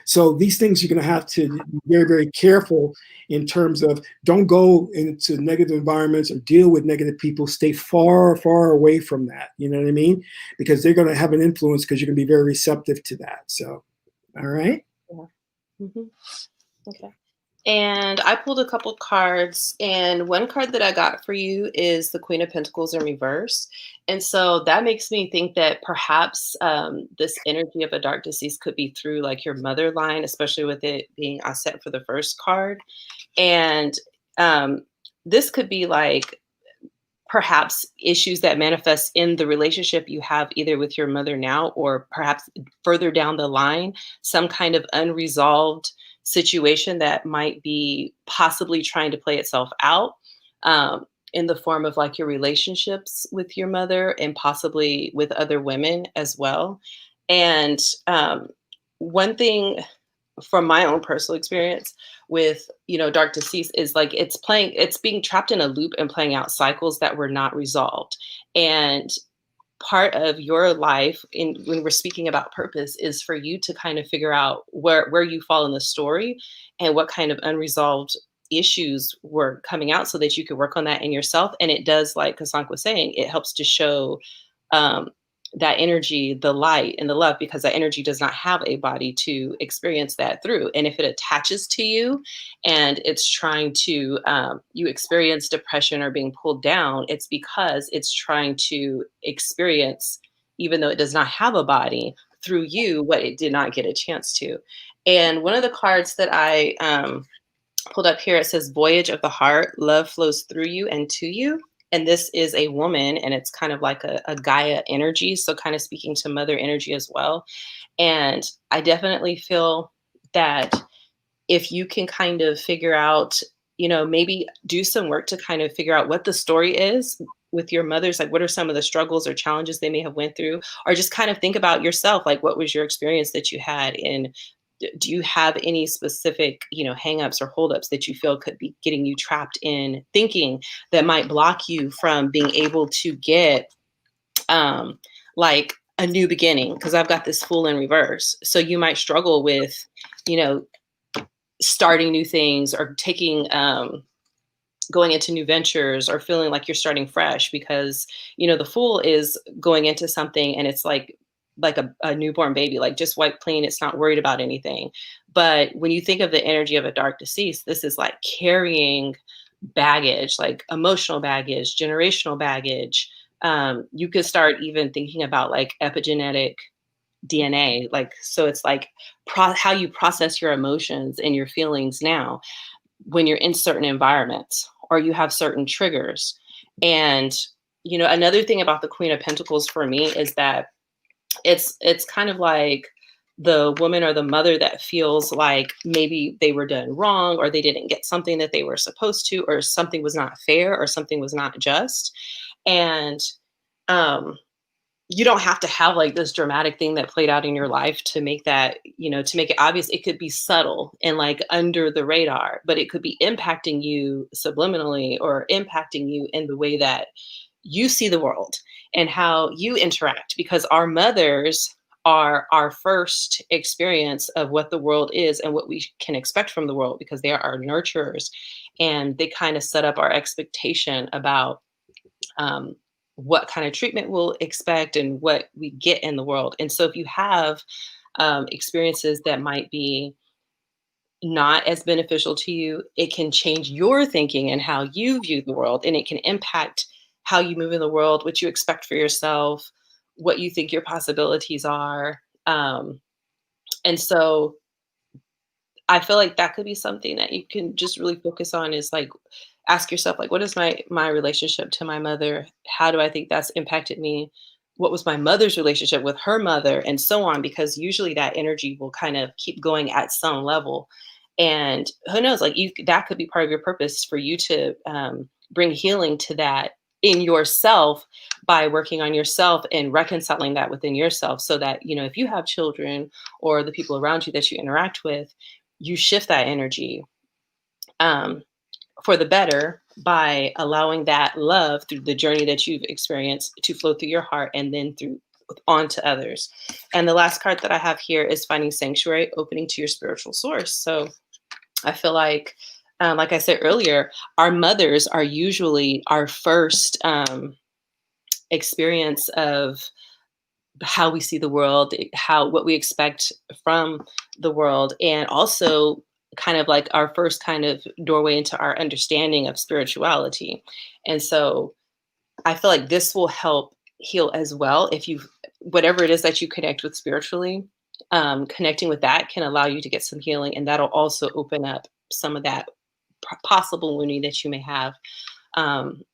So these things you're going to have to be very, very careful in terms of, don't go into negative environments or deal with negative people. Stay far, far away from that. You know what I mean? Because they're going to have an influence, because you're going to be very receptive to that. So, all right. Yeah. Hmm. Okay. And I pulled a couple cards, and one card that I got for you is the Queen of Pentacles in reverse. And so that makes me think that perhaps this energy of a dark deceased could be through like your mother line, especially with it being I set for the first card. And um, this could be like perhaps issues that manifest in the relationship you have either with your mother now or perhaps further down the line, some kind of unresolved situation that might be possibly trying to play itself out in the form of like your relationships with your mother and possibly with other women as well. And one thing from my own personal experience with dark deceased is like it's being trapped in a loop and playing out cycles that were not resolved. And part of your life in when we're speaking about purpose is for you to kind of figure out where you fall in the story and what kind of unresolved issues were coming out so that you could work on that in yourself. And it does, like Qesankh was saying, it helps to show um, that energy, the light and the love, because that energy does not have a body to experience that through. And if it attaches to you and it's trying to, you experience depression or being pulled down, it's because it's trying to experience, even though it does not have a body, through you, what it did not get a chance to. And one of the cards that I pulled up here, it says Voyage of the Heart, love flows through you and to you. And this is a woman, and it's kind of like a Gaia energy. So kind of speaking to mother energy as well. And I definitely feel that if you can kind of figure out, maybe do some work to kind of figure out what the story is with your mother's, like what are some of the struggles or challenges they may have went through, or just kind of think about yourself, like what was your experience that you had in, do you have any specific, hangups or holdups that you feel could be getting you trapped in thinking that might block you from being able to get like a new beginning? Because I've got this Fool in reverse. So you might struggle with, you know, starting new things or taking going into new ventures or feeling like you're starting fresh because the Fool is going into something and it's like a newborn baby, like just wiped clean, it's not worried about anything. But when you think of the energy of a dark deceased, this is like carrying baggage, like emotional baggage, generational baggage. You could start even thinking about like epigenetic DNA, like, so it's like how you process your emotions and your feelings now when you're in certain environments or you have certain triggers. And another thing about the Queen of Pentacles for me is that it's kind of like the woman or the mother that feels like maybe they were done wrong or they didn't get something that they were supposed to, or something was not fair or something was not just. And um you don't have to have like this dramatic thing that played out in your life to make that, to make it obvious. It could be subtle and like under the radar, but it could be impacting you subliminally or impacting you in the way that you see the world and how you interact, because our mothers are our first experience of what the world is and what we can expect from the world, because they are our nurturers and they kind of set up our expectation about what kind of treatment we'll expect and what we get in the world. And so if you have experiences that might be not as beneficial to you, it can change your thinking and how you view the world, and it can impact how you move in the world, what you expect for yourself, what you think your possibilities are. And so I feel like that could be something that you can just really focus on is like ask yourself like what is my relationship to my mother? How do I think that's impacted me? What was my mother's relationship with her mother and so on because usually that energy will kind of keep going at some level. And who knows like you that could be part of your purpose for you to bring healing to that in yourself by working on yourself and reconciling that within yourself so that you know if you have children or the people around you that you interact with you shift that energy um, for the better by allowing that love through the journey that you've experienced to flow through your heart and then through on to others. And the last card that I have here is finding sanctuary, opening to your spiritual source. So I feel like I said earlier, our mothers are usually our first experience of how we see the world, how what we expect from the world, and also kind of like our first kind of doorway into our understanding of spirituality. And so I feel like this will help heal as well if you whatever it is that you connect with spiritually, connecting with that can allow you to get some healing, and that'll also open up some of that possible wounding that you may have. Um,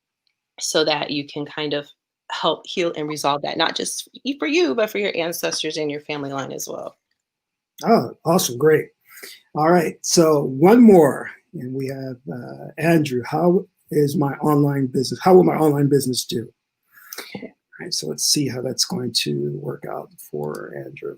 so that you can kind of help heal and resolve that, not just for you, but for your ancestors and your family line as well. Oh, awesome. Great. All right. So one more, and we have Andrew. How is my online business? How will my online business do? All right. So let's see how that's going to work out for Andrew.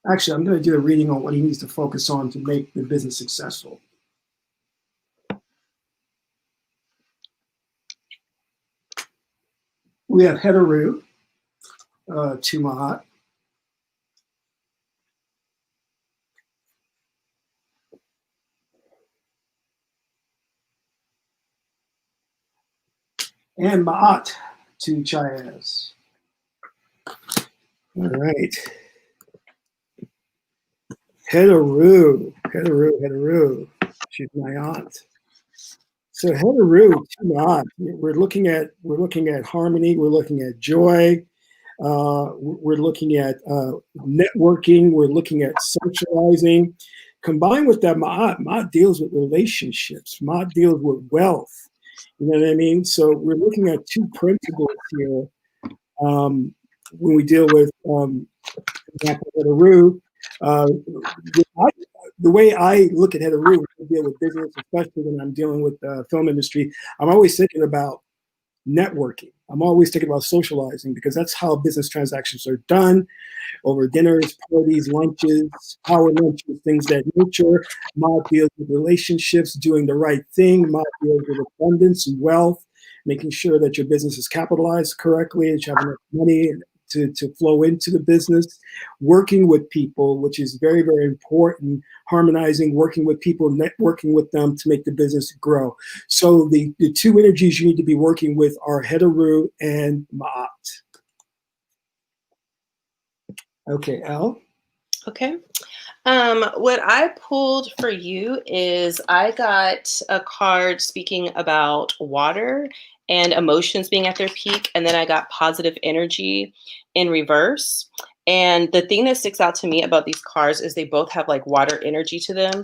Actually, I'm going to do a reading on what he needs to focus on to make the business successful. We have Hedaru, Tumahat, and Ma'at to Chayaz. All right. Hedaru. She's my aunt. So Hedaru, Tumahat. We're looking at harmony. We're looking at joy. We're looking at networking. We're looking at socializing. Combined with that, Ma'at deals with relationships. Ma'at deals with wealth. You know what I mean? So we're looking at two principles here when we deal with, for example, Hedaru. The way I look at Hedaru when I deal with business, especially when I'm dealing with the film industry, I'm always thinking about networking. I'm always thinking about socializing because that's how business transactions are done over dinners, parties, lunches, power lunches, things that nature. Ma deals with relationships, doing the right thing. Ma deals with abundance and wealth, making sure that your business is capitalized correctly, that you have enough money to flow into the business. Working with people, which is very, very important. Harmonizing, working with people, networking with them to make the business grow. So the two energies you need to be working with are Hedaru and Ma'at. Okay, Al? Okay. What I pulled for you is I got a card speaking about water and emotions being at their peak, and then I got positive energy in reverse. And the thing that sticks out to me about these cards is they both have like water energy to them.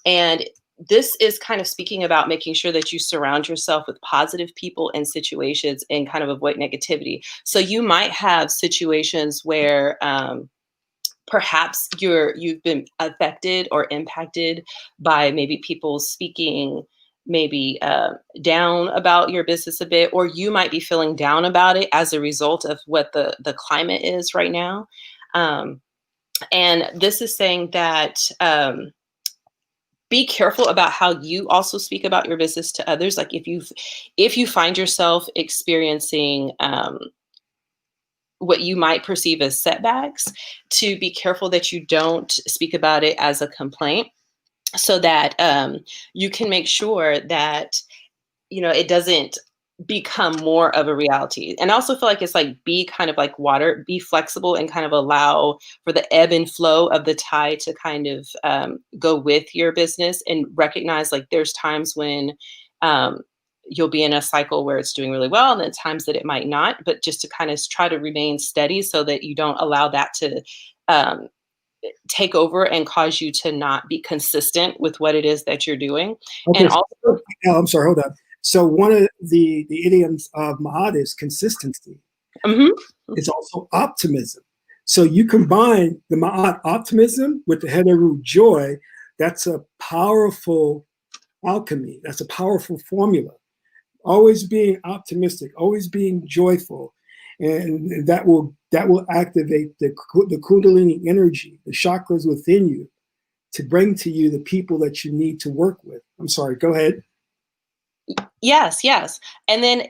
And this is kind of speaking about making sure that you surround yourself with positive people and situations and kind of avoid negativity. So you might have situations where, perhaps you've been affected or impacted by maybe people speaking maybe down about your business a bit, or you might be feeling down about it as a result of what the climate is right now. Um, and this is saying that be careful about how you also speak about your business to others. Like if you find yourself experiencing what you might perceive as setbacks, to be careful that you don't speak about it as a complaint, so that you can make sure that it doesn't become more of a reality. And I also feel like it's like be kind of like water, be flexible and kind of allow for the ebb and flow of the tide to kind of go with your business, and recognize like there's times when um, you'll be in a cycle where it's doing really well and then times that it might not, but just to kind of try to remain steady so that you don't allow that to um, take over and cause you to not be consistent with what it is that you're doing. Okay, And so, also, I'm sorry, hold on. So one of the idioms of Ma'at is consistency. mhm. It's also optimism. So you combine the Ma'at optimism with the Hedaru joy, that's a powerful alchemy. That's a powerful formula. Always being optimistic, always being joyful, and that will activate the Kundalini energy, the chakras within you, to bring to you the people that you need to work with. I'm sorry. Go ahead. Yes, yes. And then,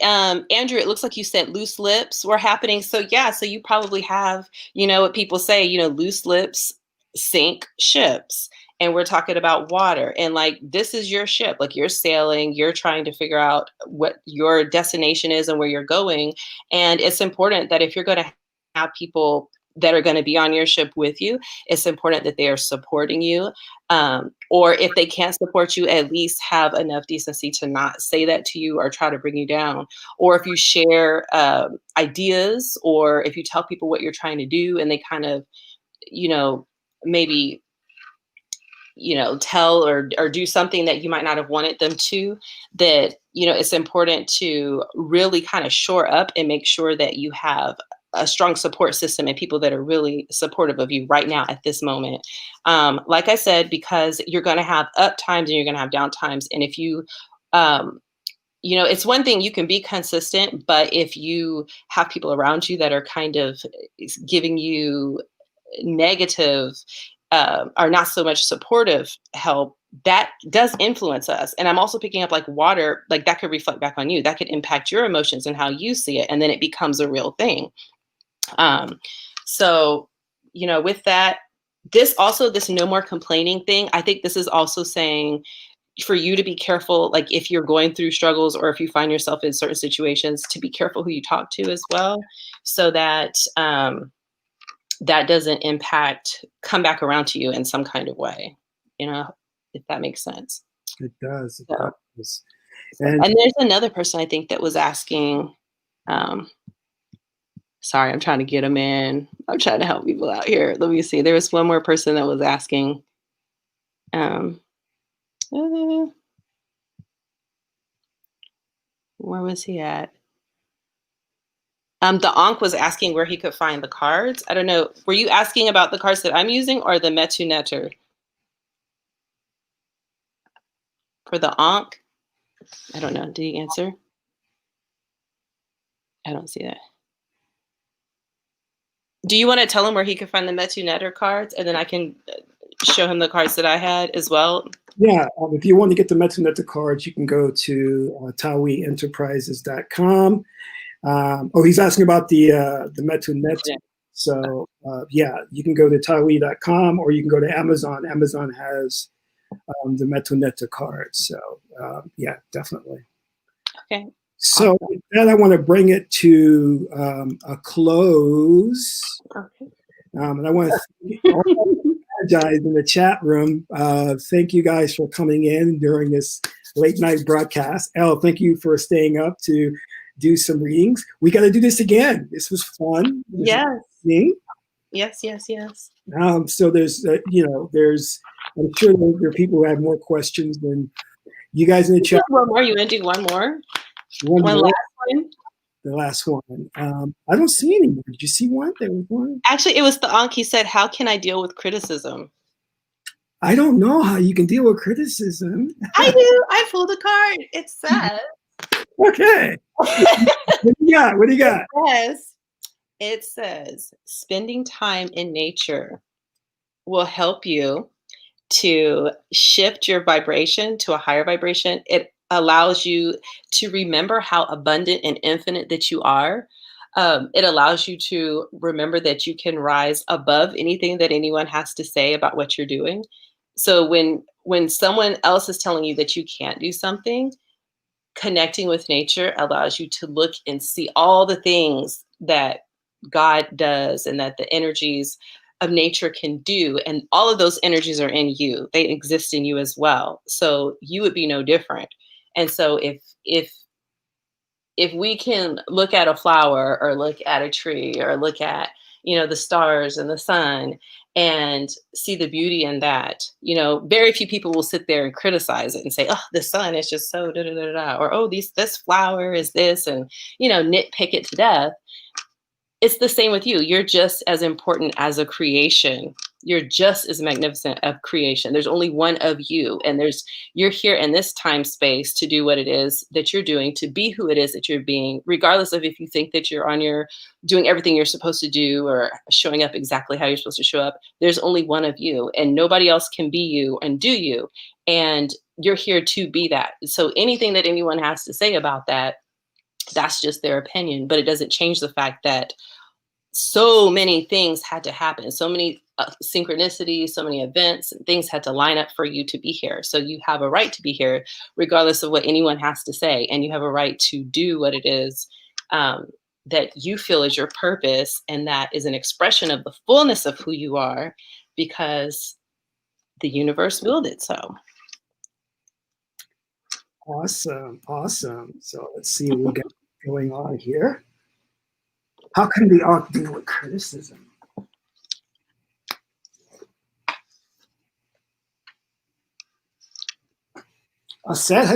Andrew, it looks like you said loose lips were happening. So yeah, so you probably have, what people say, loose lips sink ships. And we're talking about water. And like this is your ship. Like you're sailing, you're trying to figure out what your destination is and where you're going. And it's important that if you're going to have people that are going to be on your ship with you, it's important that they are supporting you, or if they can't support you, at least have enough decency to not say that to you or try to bring you down. Or if you share ideas, or if you tell people what you're trying to do and they kind of, maybe tell or do something that you might not have wanted them to, that it's important to really kind of shore up and make sure that you have a strong support system and people that are really supportive of you right now at this moment. Like I said, because you're going to have up times and you're going to have down times, and if you um, it's one thing you can be consistent, but if you have people around you that are kind of giving you negative, or not so much supportive help, that does influence us. And I'm also picking up like water, like that could reflect back on you. That could impact your emotions and how you see it. And then it becomes a real thing. Um, so, with that, this no more complaining thing, I think this is also saying for you to be careful, like if you're going through struggles or if you find yourself in certain situations, to be careful who you talk to as well, so that that doesn't come back around to you in some kind of way, if that makes sense. It does. It So, does. so And and there's another person I think that was asking, um, sorry, I'm trying to get them in. I'm trying to help people out here. Let me see. There was one more person that was asking, um, uh, where was he at? The Ankh was asking where he could find the cards. I don't know. Were you asking about the cards that I'm using or the Metu Netter for the Ankh? I don't know. Did he answer? I don't see that. Do you want to tell him where he could find the Metu Netter cards, and then I can show him the cards that I had as well? yeah, if you want to get the Metaneta cards, you can go to TawiEnterprises.com. Oh, he's asking about the Metunet. Yeah. So yeah, you can go to Tawi.com or you can go to Amazon. Amazon has the Metuneta cards. So yeah, definitely. Okay. So Awesome. with that, I want to bring it to a close. Okay. And I want to apologize in the chat room. Thank you guys for coming in during this late night broadcast. Elle, thank you for staying up to do some readings. We got to do this again. This was fun. Yes. Me. Yes. Yes. Yes. So there's, I'm sure there are people who have more questions than you guys in the chat. One more. You want to do one more? One more. Last one? The last one. I don't see any more. Did you see one? There was one. Actually, it was the Ankh. He said, "How can I deal with criticism?" I don't know how you can deal with criticism. I do. I pulled a card. It says. Okay. What do you got? What do you got? It says, spending time in nature will help you to shift your vibration to a higher vibration. It allows you to remember how abundant and infinite that you are. It allows you to remember that you can rise above anything that anyone has to say about what you're doing. So when someone else is telling you that you can't do something, connecting with nature allows you to look and see all the things that God does and that the energies of nature can do. And all of those energies are in you. They exist in you as well. So you would be no different. And so if we can look at a flower or look at a tree or look at, the stars and the sun and see the beauty in that, very few people will sit there and criticize it and say, oh, the sun is just so da da da da, or oh, this flower is this, and nitpick it to death. It's the same with you. You're just as important as a creation. You're just as magnificent of creation. There's only one of you, and you're here in this time space to do what it is that you're doing, to be who it is that you're being, regardless of if you think that you're doing everything you're supposed to do or showing up exactly how you're supposed to show up. There's only one of you, and nobody else can be you and do you. And you're here to be that. So anything that anyone has to say about that, that's just their opinion, but it doesn't change the fact that so many things had to happen, so many synchronicities, so many events and things had to line up for you to be here. So you have a right to be here, regardless of what anyone has to say, and you have a right to do what it is that you feel is your purpose, and that is an expression of the fullness of who you are, because the universe willed it so. Awesome. So let's see what we got going on here. How can the art deal with criticism?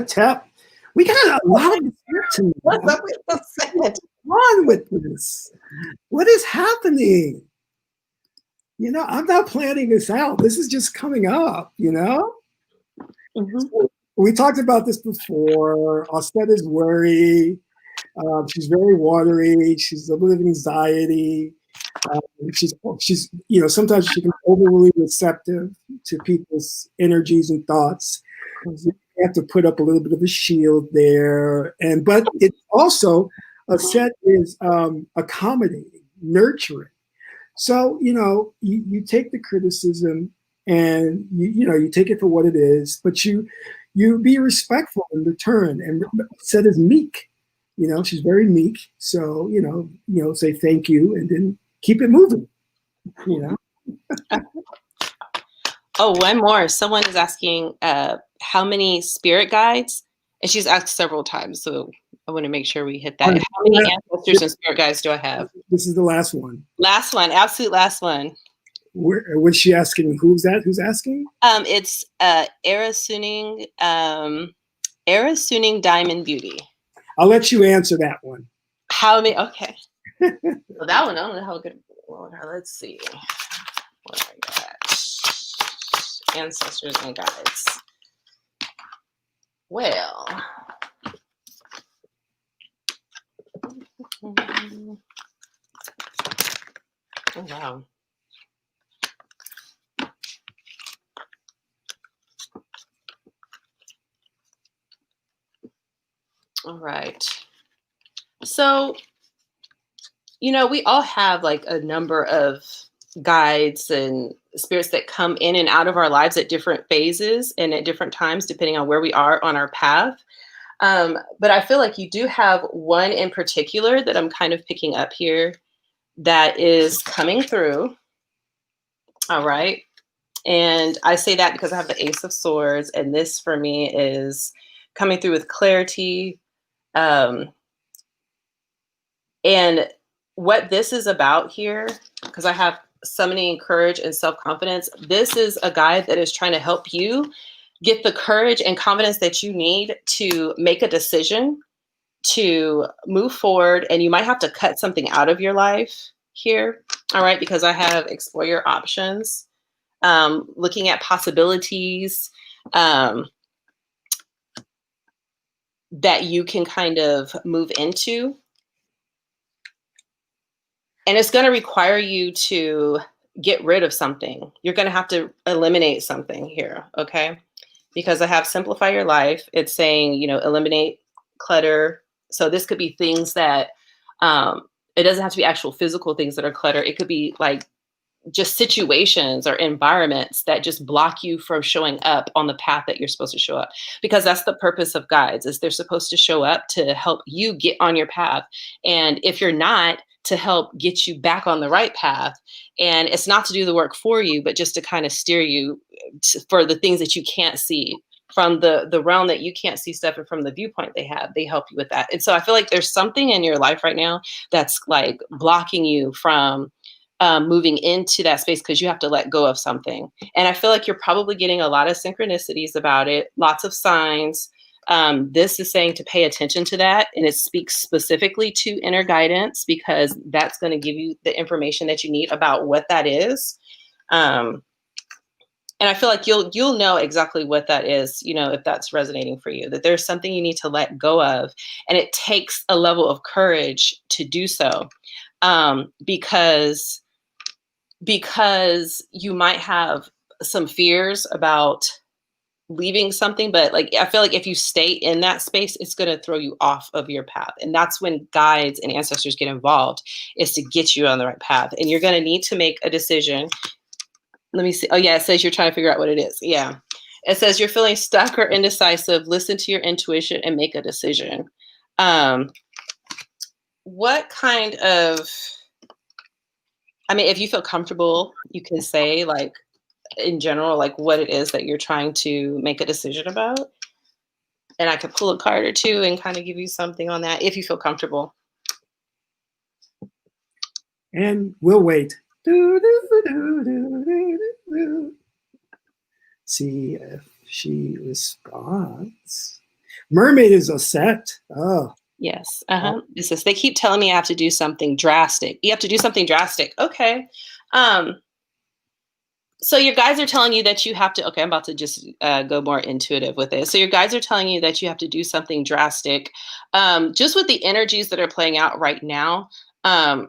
Tap. We got a lot of tonight. What's up with the What's wrong with this? What is happening? I'm not planning this out. This is just coming up, Mm-hmm. So we talked about this before. Austette is worried. She's very watery. She's a little bit of anxiety. She's sometimes she can be overly receptive to people's energies and thoughts. So you have to put up a little bit of a shield there. But it's also, Austette is accommodating, nurturing. So, you take the criticism and you take it for what it is, but you be respectful in return. And Austette is meek. She's very meek. So, say thank you and then keep it moving, Oh, one more. Someone is asking how many spirit guides, and she's asked several times, so I want to make sure we hit that. How many ancestors and spirit guides do I have? This is the last one. Last one, absolute last one. What's she asking? Who's that? Who's asking? It's Era Suning Diamond Beauty. I'll let you answer that one. How many? Okay. Well, that one, I don't know how good. Well, let's see. What I got? Ancestors and guides. Well. Oh, wow. All right. So, we all have like a number of guides and spirits that come in and out of our lives at different phases and at different times, depending on where we are on our path. But I feel like you do have one in particular that I'm kind of picking up here that is coming through. All right. And I say that because I have the Ace of Swords, and this for me is coming through with clarity. And what this is about here, because I have summoning courage and self-confidence, this is a guide that is trying to help you get the courage and confidence that you need to make a decision, to move forward. And you might have to cut something out of your life here. All right, because I have explore your options, looking at possibilities that you can kind of move into. And it's going to require you to get rid of something. You're going to have to eliminate something here, okay? Because I have simplify your life. It's saying, eliminate clutter. So this could be things that, it doesn't have to be actual physical things that are clutter. It could be like just situations or environments that just block you from showing up on the path that you're supposed to show up, because that's the purpose of guides, is they're supposed to show up to help you get on your path, and if you're not, to help get you back on the right path. And it's not to do the work for you, but just to kind of steer you for the things that you can't see, from the realm that you can't see stuff, and from the viewpoint they help you with that. And so I feel like there's something in your life right now that's like blocking you from moving into that space, because you have to let go of something. And I feel like you're probably getting a lot of synchronicities about it, lots of signs. This is saying to pay attention to that, and it speaks specifically to inner guidance, because that's going to give you the information that you need about what that is. And I feel like you'll know exactly what that is, if that's resonating for you, that there's something you need to let go of, and it takes a level of courage to do so, because you might have some fears about leaving something, but like I feel like if you stay in that space, it's going to throw you off of your path. And that's when guides and ancestors get involved, is to get you on the right path. And you're going to need to make a decision. Let me see. Oh yeah, it says you're trying to figure out what it is. Yeah. It says you're feeling stuck or indecisive. Listen to your intuition and make a decision. What kind of, I mean, if you feel comfortable, you can say like in general, like what it is that you're trying to make a decision about. And I could pull a card or two and kind of give you something on that if you feel comfortable. And we'll wait. See if she responds. Mermaid is a set. Oh. Yes. It says they keep telling me I have to do something drastic. You have to do something drastic. Okay. So your guides are telling you that you have to, okay, I'm about to just go more intuitive with it. So your guides are telling you that you have to do something drastic. Just with the energies that are playing out right now, I'll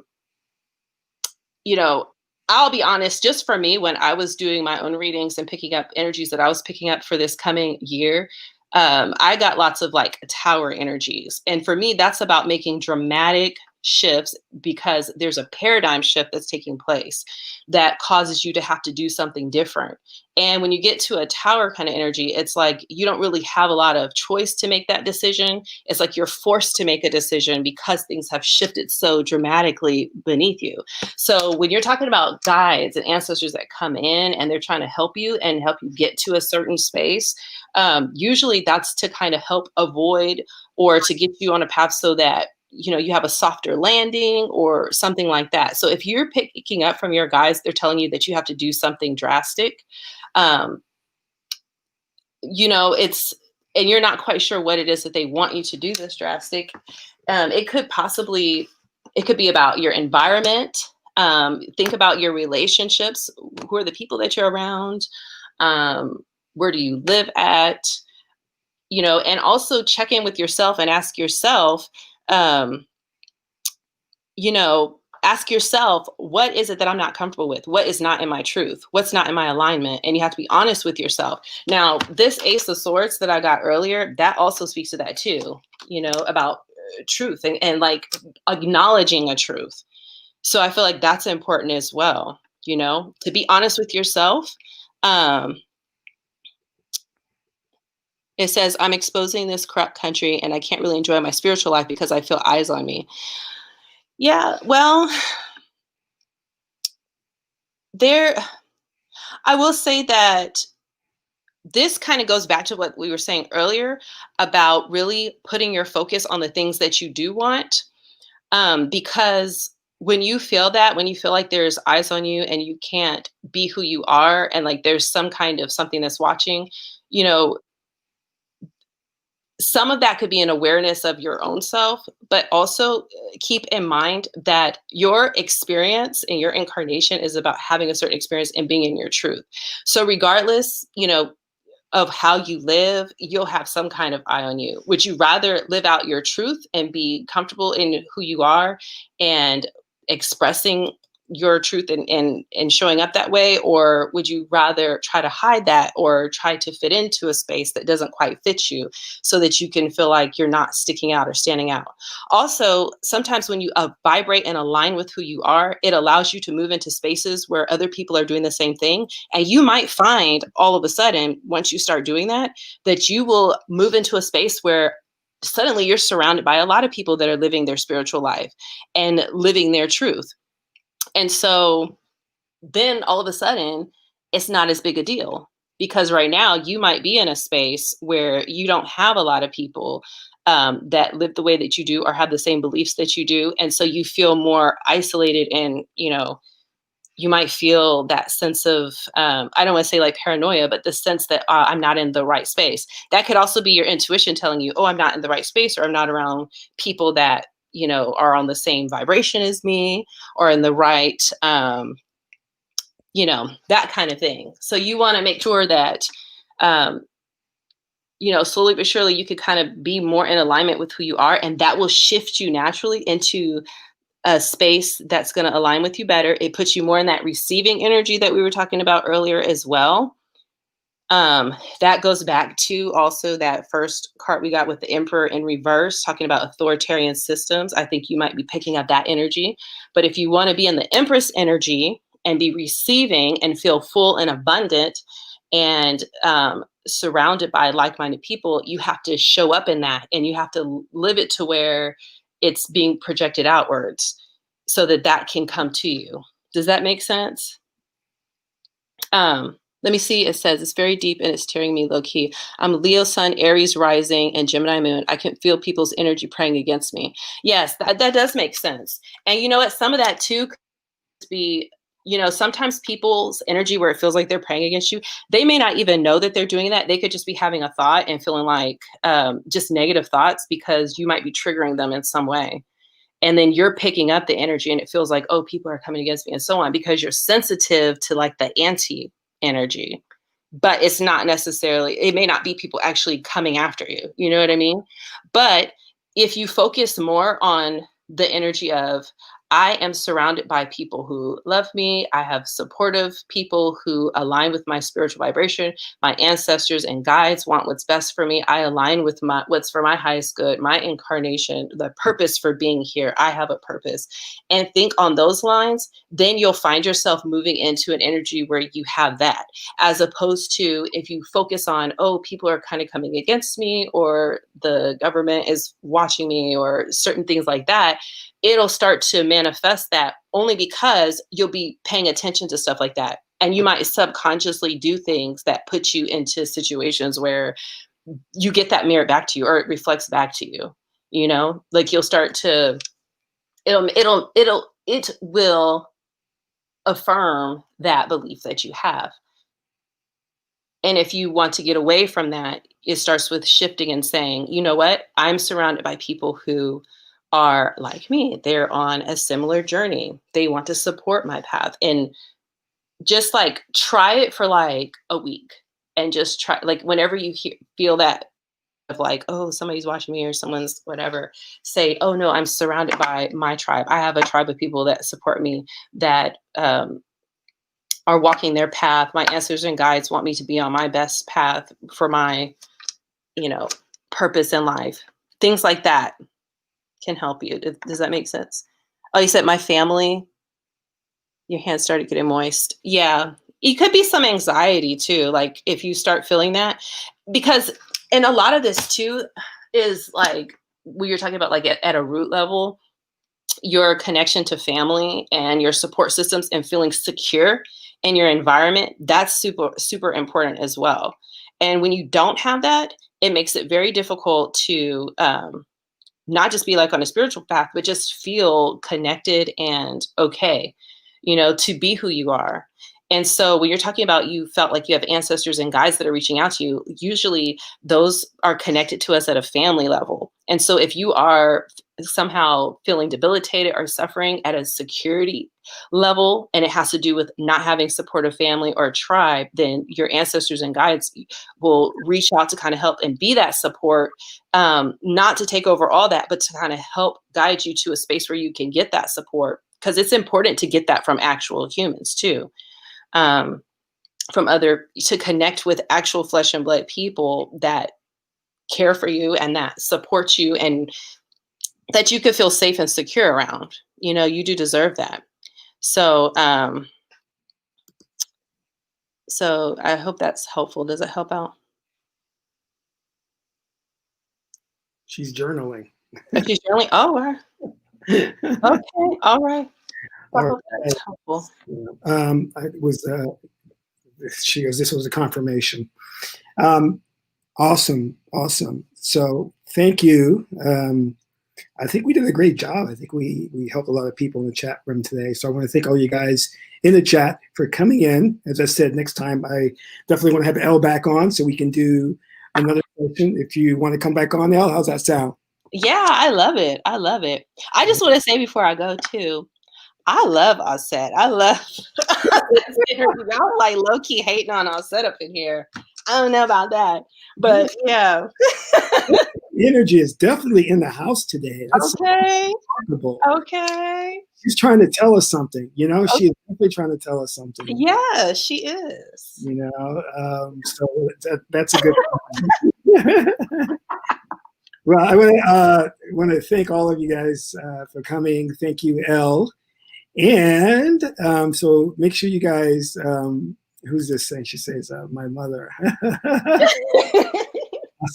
be honest, just for me, when I was doing my own readings and picking up energies that I was picking up for this coming year, I got lots of like tower energies. And for me, that's about making dramatic shifts, because there's a paradigm shift that's taking place that causes you to have to do something different. And when you get to a tower kind of energy, it's like you don't really have a lot of choice to make that decision. It's like you're forced to make a decision because things have shifted so dramatically beneath you. So when you're talking about guides and ancestors that come in and they're trying to help you and help you get to a certain space, usually that's to kind of help avoid or to get you on a path so that you have a softer landing or something like that. So if you're picking up from your guides, they're telling you that you have to do something drastic, and you're not quite sure what it is that they want you to do this drastic. It could be about your environment. Think about your relationships. Who are the people that you're around? Where do you live at? And also check in with yourself and ask yourself, ask yourself, what is it that I'm not comfortable with? What is not in my truth? What's not in my alignment? And you have to be honest with yourself. Now, this Ace of Swords that I got earlier, that also speaks to that too, about truth and like acknowledging a truth. So I feel like that's important as well, to be honest with yourself. It says, I'm exposing this corrupt country and I can't really enjoy my spiritual life because I feel eyes on me. Yeah, well, I will say that this kind of goes back to what we were saying earlier about really putting your focus on the things that you do want. Because when you feel like there's eyes on you and you can't be who you are, and like there's some kind of something that's watching, some of that could be an awareness of your own self, but also keep in mind that your experience and your incarnation is about having a certain experience and being in your truth. So regardless, of how you live, you'll have some kind of eye on you. Would you rather live out your truth and be comfortable in who you are and expressing, your truth and showing up that way? Or would you rather try to hide that or try to fit into a space that doesn't quite fit you so that you can feel like you're not sticking out or standing out? Also, sometimes when you vibrate and align with who you are, it allows you to move into spaces where other people are doing the same thing. And you might find all of a sudden, once you start doing that, that you will move into a space where suddenly you're surrounded by a lot of people that are living their spiritual life and living their truth. And so then all of a sudden, it's not as big a deal because right now you might be in a space where you don't have a lot of people that live the way that you do or have the same beliefs that you do. And so you feel more isolated and, you might feel that sense of, I don't want to say like paranoia, but the sense that I'm not in the right space. That could also be your intuition telling you, oh, I'm not in the right space, or I'm not around people that, are on the same vibration as me or in the right, that kind of thing. So you want to make sure that, slowly but surely you could kind of be more in alignment with who you are. And that will shift you naturally into a space that's going to align with you better. It puts you more in that receiving energy that we were talking about earlier as well. That goes back to also that first card we got with the Emperor in reverse, talking about authoritarian systems. I think you might be picking up that energy. But if you want to be in the Empress energy and be receiving and feel full and abundant and surrounded by like-minded people, you have to show up in that and you have to live it to where it's being projected outwards so that that can come to you. Does that make sense? Let me see. It says it's very deep and it's tearing me low key. I'm Leo sun, Aries rising, and Gemini moon. I can feel people's energy praying against me. Yes, that does make sense. And you know what? Some of that too could be, sometimes people's energy where it feels like they're praying against you, they may not even know that they're doing that. They could just be having a thought and feeling like just negative thoughts because you might be triggering them in some way. And then you're picking up the energy and it feels like, oh, people are coming against me and so on, because you're sensitive to like the anti energy, but it's not necessarily, it may not be people actually coming after you. You know what I mean? But if you focus more on the energy of, I am surrounded by people who love me. I have supportive people who align with my spiritual vibration. My ancestors and guides want what's best for me. I align with what's for my highest good, my incarnation, the purpose for being here. I have a purpose. And think on those lines, then you'll find yourself moving into an energy where you have that, as opposed to if you focus on, oh, people are kind of coming against me, or the government is watching me, or certain things like that. It'll start to manifest that only because you'll be paying attention to stuff like that. And you might subconsciously do things that put you into situations where you get that mirror back to you, or it reflects back to you, like you'll start to, it will affirm that belief that you have. And if you want to get away from that, it starts with shifting and saying, you know what? I'm surrounded by people who are like me. They're on a similar journey. They want to support my path. And just like try it for like a week and just try, like whenever you feel that of like, oh, somebody's watching me or someone's whatever, say, oh no, I'm surrounded by my tribe. I have a tribe of people that support me, that are walking their path. My ancestors and guides want me to be on my best path for my, purpose in life. Things like that can help you. Does that make sense? Oh, you said my family. Your hands started getting moist. Yeah. It could be some anxiety too. Like if you start feeling that, because, and a lot of this too is like, we were talking about like at a root level, your connection to family and your support systems and feeling secure in your environment, that's super, super important as well. And when you don't have that, it makes it very difficult to not just be like on a spiritual path, but just feel connected and okay, to be who you are. And so when you're talking about you felt like you have ancestors and guides that are reaching out to you, usually those are connected to us at a family level. And so if you are somehow feeling debilitated or suffering at a security level, and it has to do with not having supportive family or tribe, then your ancestors and guides will reach out to kind of help and be that support, not to take over all that, but to kind of help guide you to a space where you can get that support because it's important to get that from actual humans too. Um, from other to connect with actual flesh and blood people that care for you and that support you and that you could feel safe and secure around. You know, you do deserve that. So, so I hope that's helpful. Does it help out? She's journaling. If she's journaling, oh, all right. Okay, all right. I All hope right. that's helpful. I was. She goes. This was a confirmation. Awesome, awesome. So thank you. I think we did a great job. I think we helped a lot of people in the chat room today. So I want to thank all you guys in the chat for coming in. As I said, next time I definitely want to have Elle back on so we can do another session. If you want to come back on, Elle, how's that sound? Yeah, I love it. I love it. I just want to say before I go too, I love Osset. I love y'all like low key hating on Osset up in here. I don't know about that, but yeah. Energy is definitely in the house today. That's Okay. remarkable. Okay. She's trying to tell us something, you know. She's definitely trying to tell us something. Yeah, she is. You know, so that's a good. Well, I want to thank all of you guys for coming. Thank you, Elle. And so make sure you guys. Who's this saying? She says, "My mother."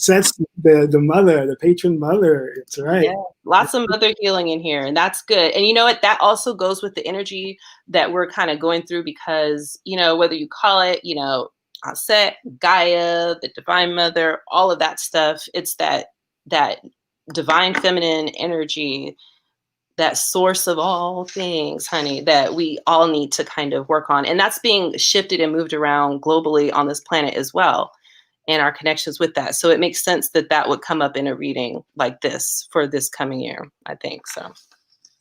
That's the mother, the patron mother. It's right. Yeah, lots of mother healing in here, and that's good. And you know what? That also goes with the energy that we're kind of going through because, you know, whether you call it, you know, Aset, Gaia, the Divine Mother, all of that stuff, it's that divine feminine energy, that source of all things, honey, that we all need to kind of work on. And that's being shifted and moved around globally on this planet as well, and our connections with that. So it makes sense that that would come up in a reading like this for this coming year, I think. So.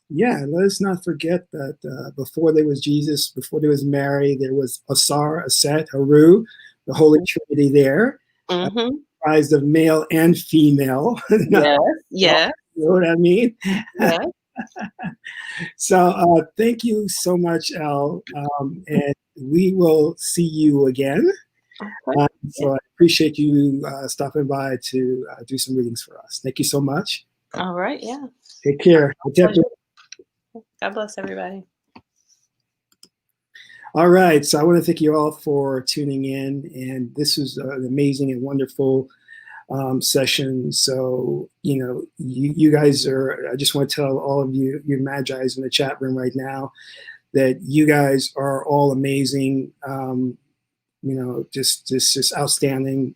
Yeah, let us not forget that before there was Jesus, before there was Mary, there was Asar, Aset, Haru, the Holy Trinity there, comprised of male and female. Yes, yes. You know what I mean? Yeah. So thank you so much, Elle, and we will see you again. So I appreciate you stopping by to do some readings for us. Thank you so much. All right, yeah. Take care. God bless everybody. All right, so I want to thank you all for tuning in, and this was an amazing and wonderful session. So, you know, you guys are, I just want to tell all of you, your Magi's in the chat room right now, that you guys are all amazing, you know, just outstanding.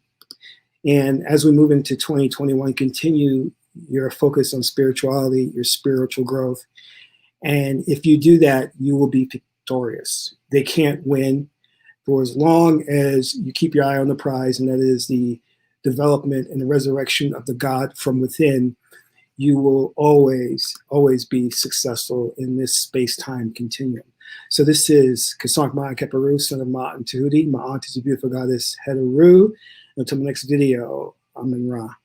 And as we move into 2021, continue your focus on spirituality, your spiritual growth. And if you do that, you will be victorious. They can't win for as long as you keep your eye on the prize, and that is the development and the resurrection of the God from within. You will always be successful in this space-time continuum. So this is Qesankh Ma Keperu, son of Ma and Tahuti. Ma Aunt is a beautiful goddess, Heteru. Until the next video, Amen Ra.